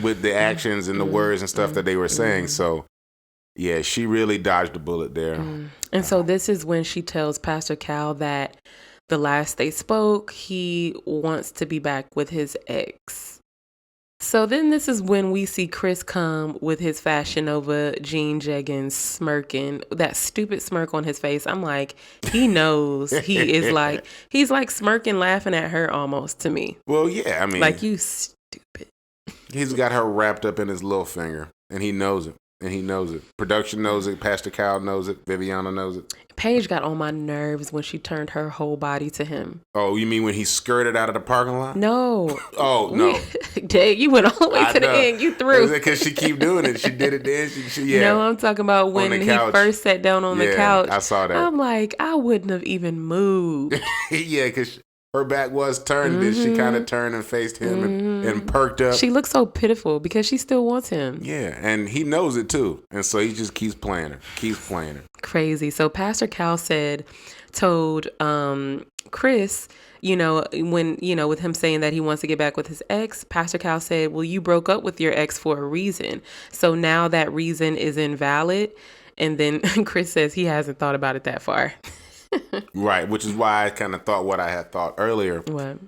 [SPEAKER 1] with the actions and the words and stuff that they were saying. So, yeah, she really dodged a bullet there.
[SPEAKER 2] And so this is when she tells Pastor Cal that the last they spoke, he wants to be back with his ex. So then this is when we see Chris come with his Fashion Nova jean jeggings, smirking, that stupid smirk on his face. I'm like, he knows he's like smirking, laughing at her almost to me.
[SPEAKER 1] Well, yeah, I mean,
[SPEAKER 2] like, you stupid.
[SPEAKER 1] He's got her wrapped up in his little finger, and he knows it. Production knows it. Pastor Cal knows it. Viviana knows it.
[SPEAKER 2] Paige got on my nerves when she turned her whole body to him.
[SPEAKER 1] Oh, you mean when he skirted out of the parking lot?
[SPEAKER 2] No.
[SPEAKER 1] Oh, no.
[SPEAKER 2] Dang, you went all the way to the end. You threw.
[SPEAKER 1] Because she keep doing it. She did it then. Yeah.
[SPEAKER 2] No, I'm talking about when he first sat down on the couch.
[SPEAKER 1] I saw that.
[SPEAKER 2] I'm like, I wouldn't have even moved.
[SPEAKER 1] Yeah, because her back was turned. Then she kind of turned and faced him and perked up.
[SPEAKER 2] She looks so pitiful because she still wants him.
[SPEAKER 1] Yeah, and he knows it too. And so he just keeps playing her.
[SPEAKER 2] Crazy. So Pastor Cal told Chris, with him saying that he wants to get back with his ex, Pastor Cal said, well, you broke up with your ex for a reason. So now that reason is invalid. And then Chris says he hasn't thought about it that far.
[SPEAKER 1] Right, which is why I kind of thought what I had thought earlier.
[SPEAKER 2] What?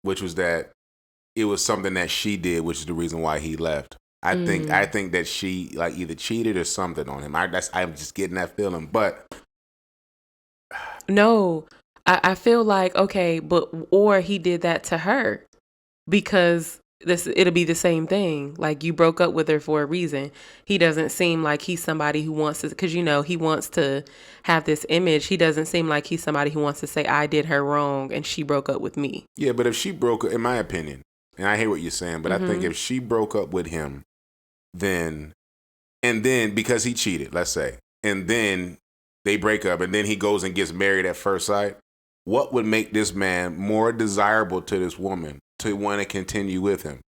[SPEAKER 1] Which was that it was something that she did, which is the reason why he left. I think that she either cheated or something on him. I'm just getting that feeling, but
[SPEAKER 2] no, I feel like or he did that to her because it'll be the same thing. Like, you broke up with her for a reason. He doesn't seem like he's somebody who wants to, because he wants to have this image. He doesn't seem like he's somebody who wants to say, I did her wrong and she broke up with me.
[SPEAKER 1] Yeah, but if she broke up, in my opinion, and I hear what you're saying, but I think if she broke up with him, then because he cheated, let's say, and then they break up and then he goes and gets married at first sight, what would make this man more desirable to this woman to want to continue with him?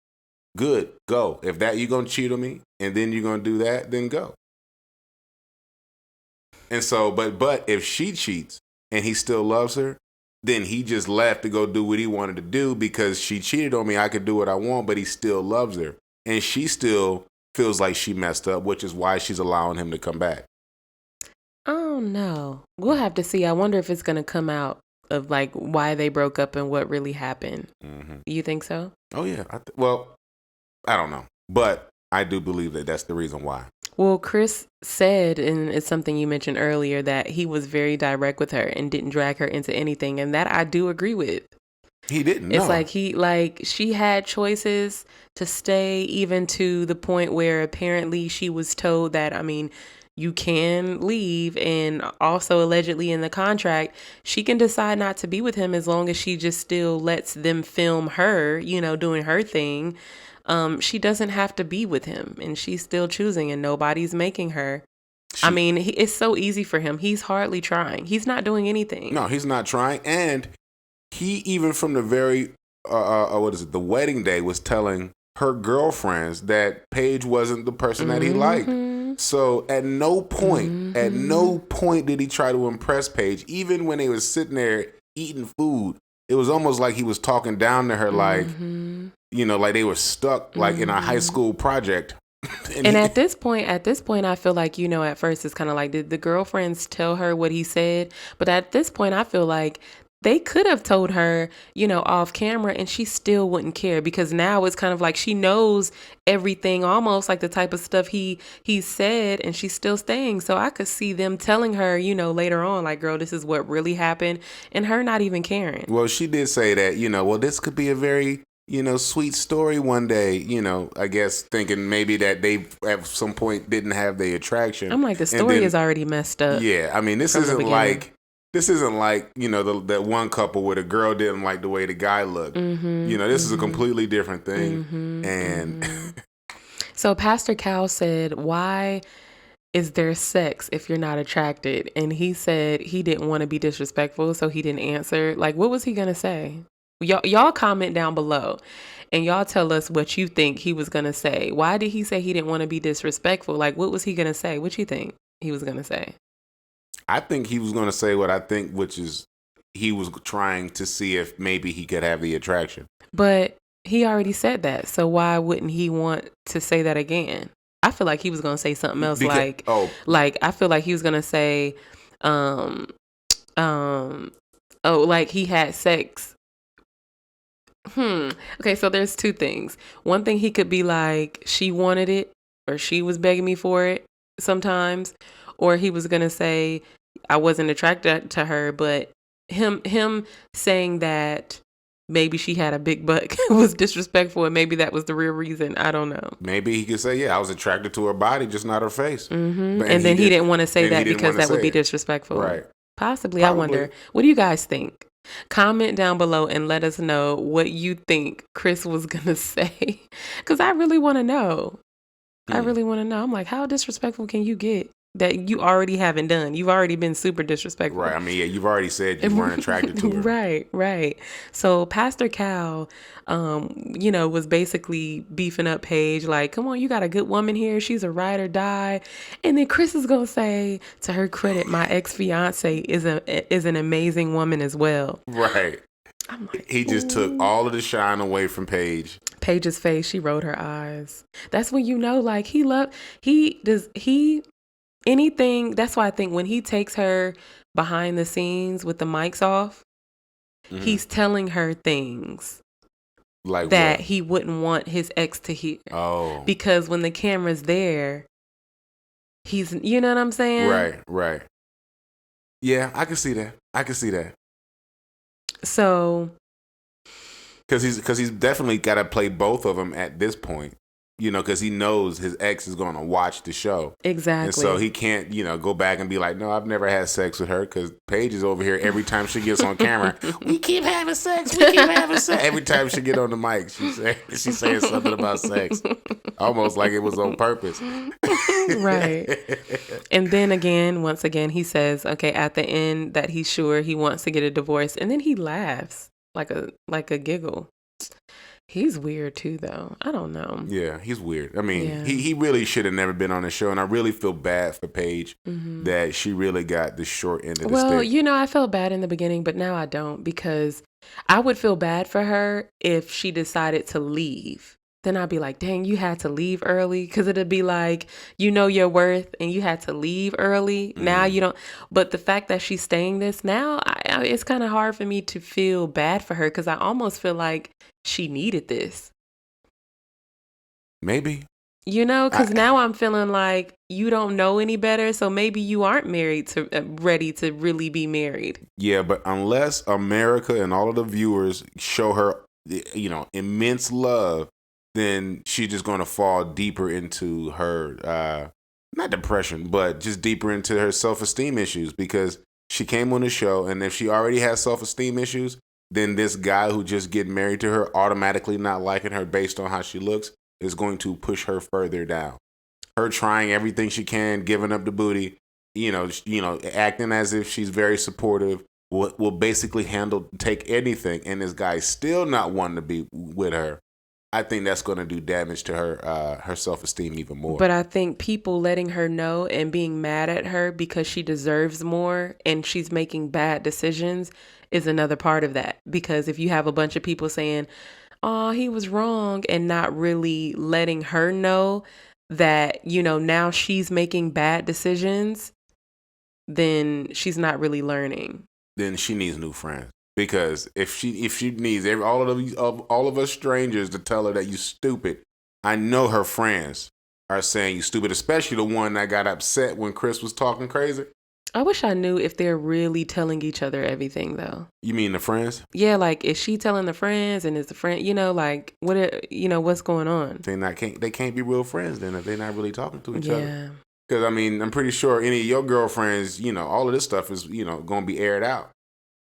[SPEAKER 1] Good, go. If that you're going to cheat on me and then you're going to do that, then go. And so, but if she cheats and he still loves her, then he just left to go do what he wanted to do because she cheated on me. I could do what I want, but he still loves her. And she still feels like she messed up, which is why she's allowing him to come back.
[SPEAKER 2] Oh, no. We'll have to see. I wonder if it's going to come out of like why they broke up and what really happened. You think so?
[SPEAKER 1] Oh, yeah. I don't know. But I do believe that that's the reason why.
[SPEAKER 2] Well, Chris said, and it's something you mentioned earlier, that he was very direct with her and didn't drag her into anything. And that I do agree with.
[SPEAKER 1] He didn't.
[SPEAKER 2] It's
[SPEAKER 1] no.
[SPEAKER 2] like she had choices to stay, even to the point where apparently she was told that, you can leave. And also allegedly in the contract, she can decide not to be with him as long as she just still lets them film her, doing her thing. She doesn't have to be with him and she's still choosing and nobody's making her. It's so easy for him. He's hardly trying. He's not doing anything.
[SPEAKER 1] No, he's not trying. And he, even from the very, the wedding day, was telling her girlfriends that Paige wasn't the person that he liked. So at no point did he try to impress Paige. Even when they was sitting there eating food, it was almost like he was talking down to her, like, like they were stuck, like in a high school project.
[SPEAKER 2] And at this point, I feel like, at first it's kind of like, did the girlfriends tell her what he said? But at this point, I feel like they could have told her, off camera and she still wouldn't care, because now it's kind of like she knows everything, almost like the type of stuff he said, and she's still staying. So I could see them telling her, later on, like, girl, this is what really happened, and her not even caring.
[SPEAKER 1] Well, she did say that, this could be a very, sweet story one day, I guess thinking maybe that they at some point didn't have the attraction.
[SPEAKER 2] I'm like, the story is already messed up.
[SPEAKER 1] Yeah. This isn't like this isn't like, that one couple where the girl didn't like the way the guy looked. This is a completely different thing. And
[SPEAKER 2] so Pastor Cal said, why is there sex if you're not attracted? And he said he didn't want to be disrespectful, so he didn't answer. Like, what was he going to say? Y'all comment down below and y'all tell us what you think he was going to say. Why did he say he didn't want to be disrespectful? Like, what was he going to say? What you think he was going to say?
[SPEAKER 1] I think he was going to say what I think, which is he was trying to see if maybe he could have the attraction.
[SPEAKER 2] But he already said that. So why wouldn't he want to say that again? I feel like he was going to say something else like I feel like he was going to say, like he had sex. Okay, so there's two things. One thing, he could be like, she wanted it or she was begging me for it sometimes. Or he was going to say, I wasn't attracted to her, but him saying that maybe she had a big butt was disrespectful, and maybe that was the real reason. I don't know.
[SPEAKER 1] Maybe he could say, yeah, I was attracted to her body, just not her face.
[SPEAKER 2] And then he didn't want to say that because that would be disrespectful.
[SPEAKER 1] Right.
[SPEAKER 2] Possibly. I wonder. What do you guys think? Comment down below and let us know what you think Chris was going to say. Because I really want to know. I really want to know. I'm like, how disrespectful can you get that you already haven't done? You've already been super disrespectful.
[SPEAKER 1] Right. I mean, yeah, you've already said you weren't attracted to her.
[SPEAKER 2] Right. So Pastor Cal, was basically beefing up Paige, like, come on, you got a good woman here. She's a ride or die. And then Chris is going to say, to her credit, my ex-fiance is an amazing woman as well.
[SPEAKER 1] Right.
[SPEAKER 2] I'm like,
[SPEAKER 1] he just took all of the shine away from Paige.
[SPEAKER 2] Paige's face, she rolled her eyes. That's when like anything. That's why I think when he takes her behind the scenes with the mics off, he's telling her things
[SPEAKER 1] like
[SPEAKER 2] that
[SPEAKER 1] what?
[SPEAKER 2] He wouldn't want his ex to hear.
[SPEAKER 1] Oh.
[SPEAKER 2] Because when the camera's there, he's, you know what I'm saying?
[SPEAKER 1] Right. Yeah, I can see that.
[SPEAKER 2] So,
[SPEAKER 1] because he's definitely got to play both of them at this point, because he knows his ex is going to watch the show.
[SPEAKER 2] Exactly.
[SPEAKER 1] And so he can't, go back and be like, no, I've never had sex with her, because Paige is over here every time she gets on camera. we keep having sex. Every time she get on the mic, she's saying something about sex, almost like it was on purpose.
[SPEAKER 2] Right. And then once again, he says, okay, at the end that he's sure he wants to get a divorce, and then he laughs like a giggle. He's weird too, though. I don't know.
[SPEAKER 1] Yeah, he's weird. I mean, he really should have never been on the show, and I really feel bad for Paige that she really got the short end of the stick.
[SPEAKER 2] Well, I felt bad in the beginning, but now I don't, because I would feel bad for her if she decided to leave. Then I'd be like, dang, you had to leave early, because it'd be like, your worth and you had to leave early. Now you don't. But the fact that she's staying this now, it's kind of hard for me to feel bad for her, because I almost feel like she needed this.
[SPEAKER 1] Maybe.
[SPEAKER 2] Because now I'm feeling like you don't know any better. So maybe you aren't ready to really be married.
[SPEAKER 1] Yeah, but unless America and all of the viewers show her, immense love, then she's just going to fall deeper into her, not depression, but just deeper into her self-esteem issues, because she came on the show, and if she already has self-esteem issues, then this guy who just get married to her, automatically not liking her based on how she looks, is going to push her further down. Her trying everything she can, giving up the booty, acting as if she's very supportive, will basically take anything, and this guy's still not wanting to be with her. I think that's going to do damage to her self-esteem even more.
[SPEAKER 2] But I think people letting her know and being mad at her because she deserves more and she's making bad decisions is another part of that. Because if you have a bunch of people saying, oh, he was wrong, and not really letting her know that, now she's making bad decisions, then she's not really learning.
[SPEAKER 1] Then she needs new friends. Because if she needs all of us strangers to tell her that you stupid, I know her friends are saying you stupid, especially the one that got upset when Chris was talking crazy.
[SPEAKER 2] I wish I knew if they're really telling each other everything, though.
[SPEAKER 1] You mean the friends?
[SPEAKER 2] Yeah, like, is she telling the friends, and is the friend, what's going on?
[SPEAKER 1] They can't be real friends then if they're not really talking to each other. Because, I mean, I'm pretty sure any of your girlfriends, all of this stuff is, going to be aired out.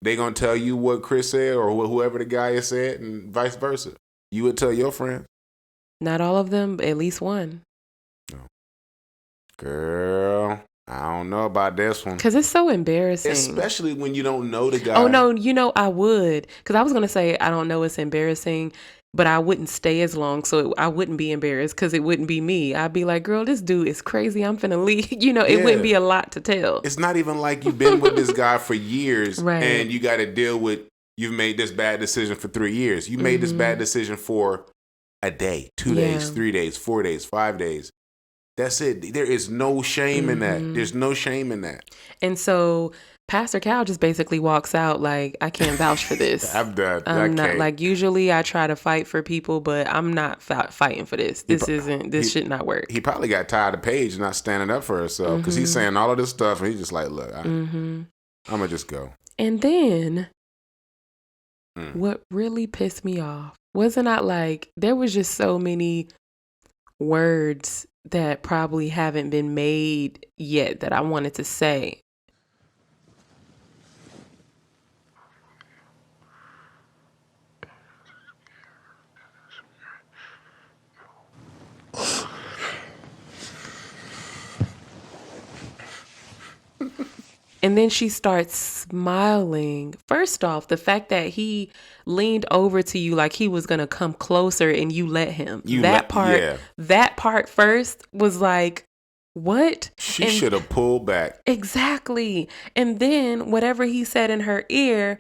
[SPEAKER 1] They going to tell you what Chris said or whoever the guy has said and vice versa. You would tell your friends?
[SPEAKER 2] Not all of them, but at least one.
[SPEAKER 1] No. Girl, I don't know about this one.
[SPEAKER 2] Because it's so embarrassing.
[SPEAKER 1] Especially when you don't know the guy.
[SPEAKER 2] Oh, no, I would. Because I was going to say, I don't know, it's embarrassing, but I wouldn't stay as long, so I wouldn't be embarrassed because it wouldn't be me. I'd be like, girl, this dude is crazy. I'm finna leave. It wouldn't be a lot to tell.
[SPEAKER 1] It's not even like you've been with this guy for years
[SPEAKER 2] right.
[SPEAKER 1] and you got to deal with, you've made this bad decision for 3 years. You made this bad decision for a day, 2 days, 3 days, 4 days, 5 days. That's it. There is no shame in that. There's no shame in that.
[SPEAKER 2] And so Pastor Cal just basically walks out like, I can't vouch for this.
[SPEAKER 1] I'm done.
[SPEAKER 2] I'm not, like, usually I try to fight for people, but I'm not fighting for this. This should not work.
[SPEAKER 1] He probably got tired of Paige not standing up for herself because he's saying all of this stuff and he's just like, look, I'm going to just go.
[SPEAKER 2] And then what really pissed me off wasn't I like, there was just so many words that probably haven't been made yet that I wanted to say. And then she starts smiling. First off, the fact that he leaned over to you like he was going to come closer and you let him. That part first was like, what?
[SPEAKER 1] She should have pulled back.
[SPEAKER 2] Exactly. And then whatever he said in her ear,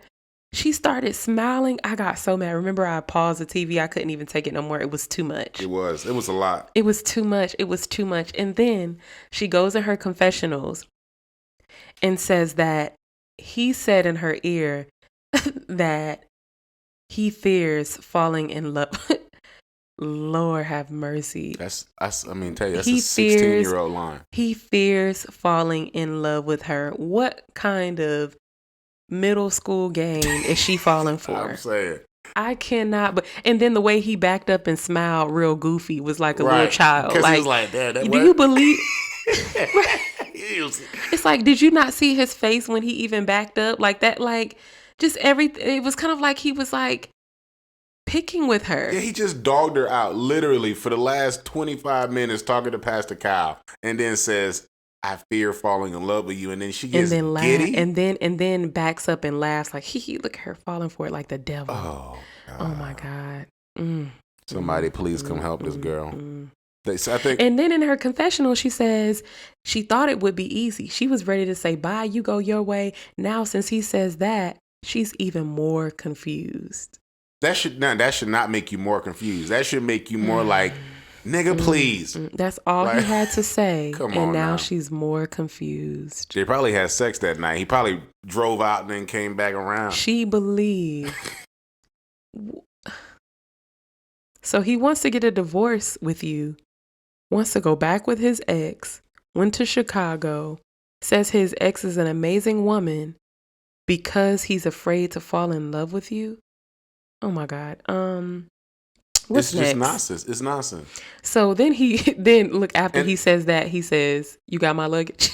[SPEAKER 2] she started smiling. I got so mad. Remember, I paused the TV. I couldn't even take it no more. It was too much.
[SPEAKER 1] It was a lot.
[SPEAKER 2] It was too much. And then she goes in her confessionals and says that he said in her ear that he fears falling in love. Lord have mercy.
[SPEAKER 1] That's a 16-year-old line.
[SPEAKER 2] He fears falling in love with her. What kind of middle school game is she falling for?
[SPEAKER 1] I'm saying.
[SPEAKER 2] I cannot. And then the way he backed up and smiled real goofy was like a little child.
[SPEAKER 1] Because he was like, that
[SPEAKER 2] do you believe? It's like, did you not see his face when he even backed up like that? Like, just everything. It was kind of like he was like picking with her.
[SPEAKER 1] Yeah, he just dogged her out literally for the last 25 minutes talking to Pastor Kyle, and then says, "I fear falling in love with you," and then she gets giddy,
[SPEAKER 2] and then backs up and laughs like, look at her falling for it like the devil. Oh my God.
[SPEAKER 1] Somebody please come help this girl. I think.
[SPEAKER 2] And then in her confessional, she says she thought it would be easy. She was ready to say, bye, you go your way. Now, since he says that, she's even more confused.
[SPEAKER 1] That should not make you more confused. That should make you more like, nigga, please.
[SPEAKER 2] That's all he had to say.
[SPEAKER 1] Come
[SPEAKER 2] and
[SPEAKER 1] on
[SPEAKER 2] now she's more confused.
[SPEAKER 1] They probably had sex that night. He probably drove out and then came back around.
[SPEAKER 2] She believed. So he wants to get a divorce with you. Wants to go back with his ex, went to Chicago, says his ex is an amazing woman because he's afraid to fall in love with you. Oh my God. What's
[SPEAKER 1] it's
[SPEAKER 2] next?
[SPEAKER 1] Just nonsense. It's nonsense.
[SPEAKER 2] So then he says that, he says, you got my luggage?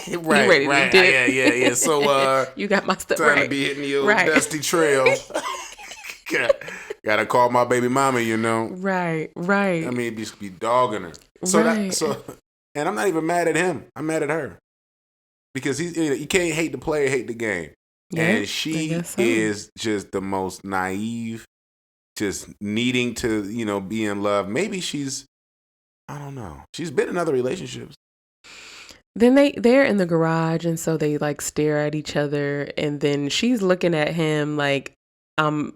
[SPEAKER 1] right. Yeah. So
[SPEAKER 2] you got my stuff.
[SPEAKER 1] Trying to be hitting the old dusty trail. Gotta call my baby mama,
[SPEAKER 2] Right.
[SPEAKER 1] I mean, just be dogging her. And I'm not even mad at him. I'm mad at her. Because you can't hate the player, hate the game. Yeah, and she is just the most naive, just needing to, be in love. Maybe I don't know. She's been in other relationships.
[SPEAKER 2] Then they're in the garage, and so they like stare at each other, and then she's looking at him like, I'm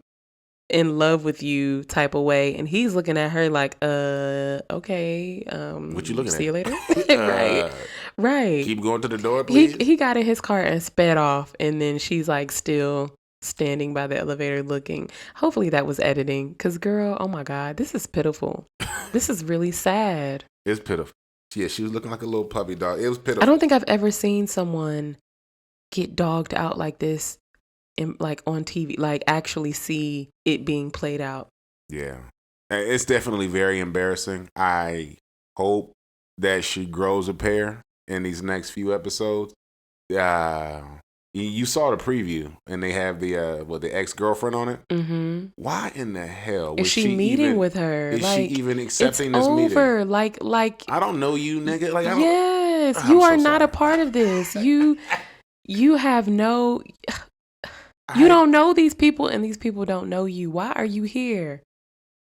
[SPEAKER 2] in love with you type of way, and he's looking at her like, okay,
[SPEAKER 1] what you looking
[SPEAKER 2] see
[SPEAKER 1] at?
[SPEAKER 2] You later. right.
[SPEAKER 1] Keep going to the door, please.
[SPEAKER 2] He got in his car and sped off, and then she's like still standing by the elevator looking. Hopefully that was editing, because girl, oh my God, this is pitiful. This is really sad.
[SPEAKER 1] It's pitiful. Yeah, she was looking like a little puppy dog. It was pitiful.
[SPEAKER 2] I don't think I've ever seen someone get dogged out like this like on TV, like actually see it being played out.
[SPEAKER 1] Yeah. It's definitely very embarrassing. I hope that she grows a pair in these next few episodes. You saw the preview, and they have the ex-girlfriend on it. Mm-hmm. Why in the hell
[SPEAKER 2] is she meeting
[SPEAKER 1] even,
[SPEAKER 2] with her?
[SPEAKER 1] Is
[SPEAKER 2] like,
[SPEAKER 1] she even accepting
[SPEAKER 2] it's
[SPEAKER 1] this
[SPEAKER 2] over.
[SPEAKER 1] meeting?
[SPEAKER 2] Like
[SPEAKER 1] I don't know you, nigga. Like,
[SPEAKER 2] yes,
[SPEAKER 1] I'm
[SPEAKER 2] you
[SPEAKER 1] so
[SPEAKER 2] are not
[SPEAKER 1] sorry.
[SPEAKER 2] a part of this. You have no. You don't know these people, and these people don't know you. Why are you here?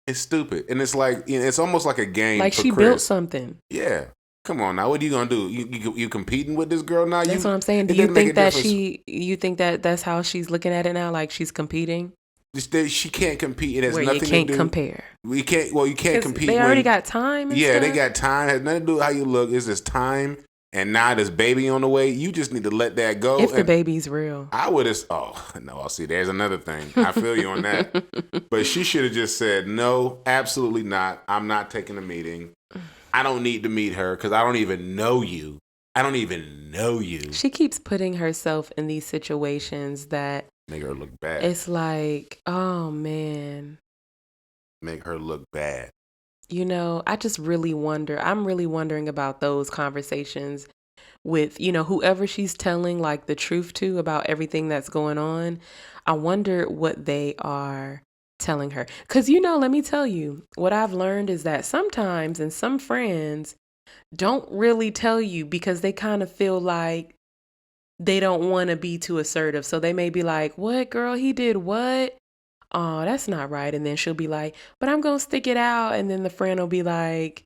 [SPEAKER 1] It's stupid, and it's like it's almost like a game.
[SPEAKER 2] Like
[SPEAKER 1] for
[SPEAKER 2] she
[SPEAKER 1] Chris.
[SPEAKER 2] built something.
[SPEAKER 1] Yeah. Come on now, what are you gonna do? You competing with this girl now?
[SPEAKER 2] That's what I'm saying. Do you think that you think that that's how she's looking at it now? Like she's competing?
[SPEAKER 1] She can't compete. It has
[SPEAKER 2] where
[SPEAKER 1] nothing
[SPEAKER 2] you can't
[SPEAKER 1] to do.
[SPEAKER 2] compare.
[SPEAKER 1] We can't. Well, you can't compete.
[SPEAKER 2] They already got time. And stuff.
[SPEAKER 1] They got time. It has nothing to do with how you look. It's just time, and now this baby on the way. You just need to let that go.
[SPEAKER 2] If the baby's real,
[SPEAKER 1] I would have. Oh no! See, there's another thing. I feel you on that. But she should have just said no. Absolutely not. I'm not taking a meeting. I don't need to meet her because I don't even know you. I don't even know you.
[SPEAKER 2] She keeps putting herself in these situations that
[SPEAKER 1] make her look bad.
[SPEAKER 2] It's like, oh man.
[SPEAKER 1] Make her look bad.
[SPEAKER 2] You know, I just really wonder. I'm really wondering about those conversations with, whoever she's telling like the truth to about everything that's going on. I wonder what they are telling her. Because, let me tell you, what I've learned is that sometimes, and some friends don't really tell you because they kind of feel like they don't want to be too assertive. So they may be like, what, girl, he did what? Oh, that's not right. And then she'll be like, but I'm going to stick it out. And then the friend will be like,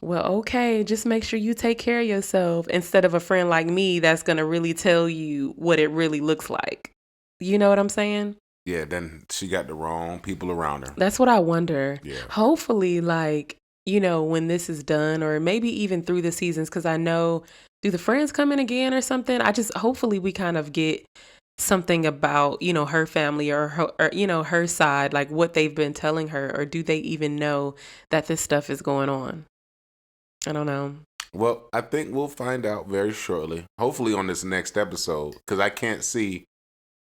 [SPEAKER 2] well, okay, just make sure you take care of yourself. Instead of a friend like me that's going to really tell you what it really looks like. You know what I'm saying?
[SPEAKER 1] Yeah, then she got the wrong people around her.
[SPEAKER 2] That's what I wonder.
[SPEAKER 1] Yeah.
[SPEAKER 2] Hopefully, when this is done, or maybe even through the seasons, because I know, do the friends come in again or something? Hopefully we kind of get something about, her family or her, her side, like what they've been telling her, or do they even know that this stuff is going on? I don't know.
[SPEAKER 1] Well, I think we'll find out very shortly, hopefully on this next episode, because I can't see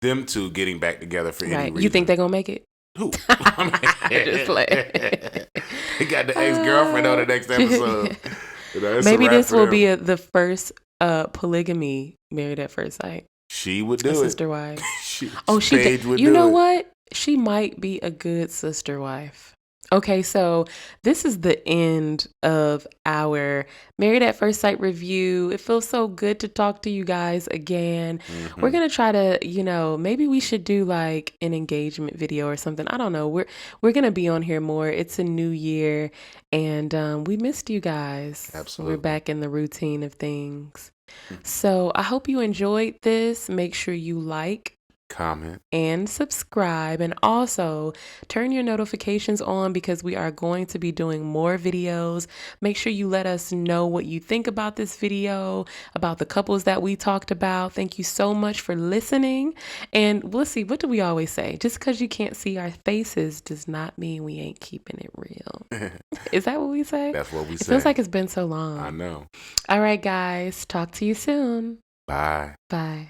[SPEAKER 1] them two getting back together for any reason.
[SPEAKER 2] You think they're going to make it?
[SPEAKER 1] Who?
[SPEAKER 2] Just play.
[SPEAKER 1] He got the ex-girlfriend on the next episode.
[SPEAKER 2] Maybe this will be the first polygamy Married at First Sight.
[SPEAKER 1] She would do it.
[SPEAKER 2] Sister wife.
[SPEAKER 1] Paige would do it.
[SPEAKER 2] You know what? She might be a good sister wife. Okay, so this is the end of our Married at First Sight review. It feels so good to talk to you guys again. Mm-hmm. We're going to try to, maybe we should do like an engagement video or something. I don't know. We're going to be on here more. It's a new year and we missed you guys.
[SPEAKER 1] Absolutely.
[SPEAKER 2] We're back in the routine of things. So I hope you enjoyed this. Make sure you like,
[SPEAKER 1] comment,
[SPEAKER 2] and subscribe, and also turn your notifications on because we are going to be doing more videos. Make sure you let us know what you think about this video, about the couples that we talked about. Thank you so much for listening. And let's see, what do we always say? Just because you can't see our faces does not mean we ain't keeping it real. Is that what we say?
[SPEAKER 1] That's what we say.
[SPEAKER 2] It feels like it's been so long.
[SPEAKER 1] I know.
[SPEAKER 2] All right, guys. Talk to you soon.
[SPEAKER 1] Bye.
[SPEAKER 2] Bye.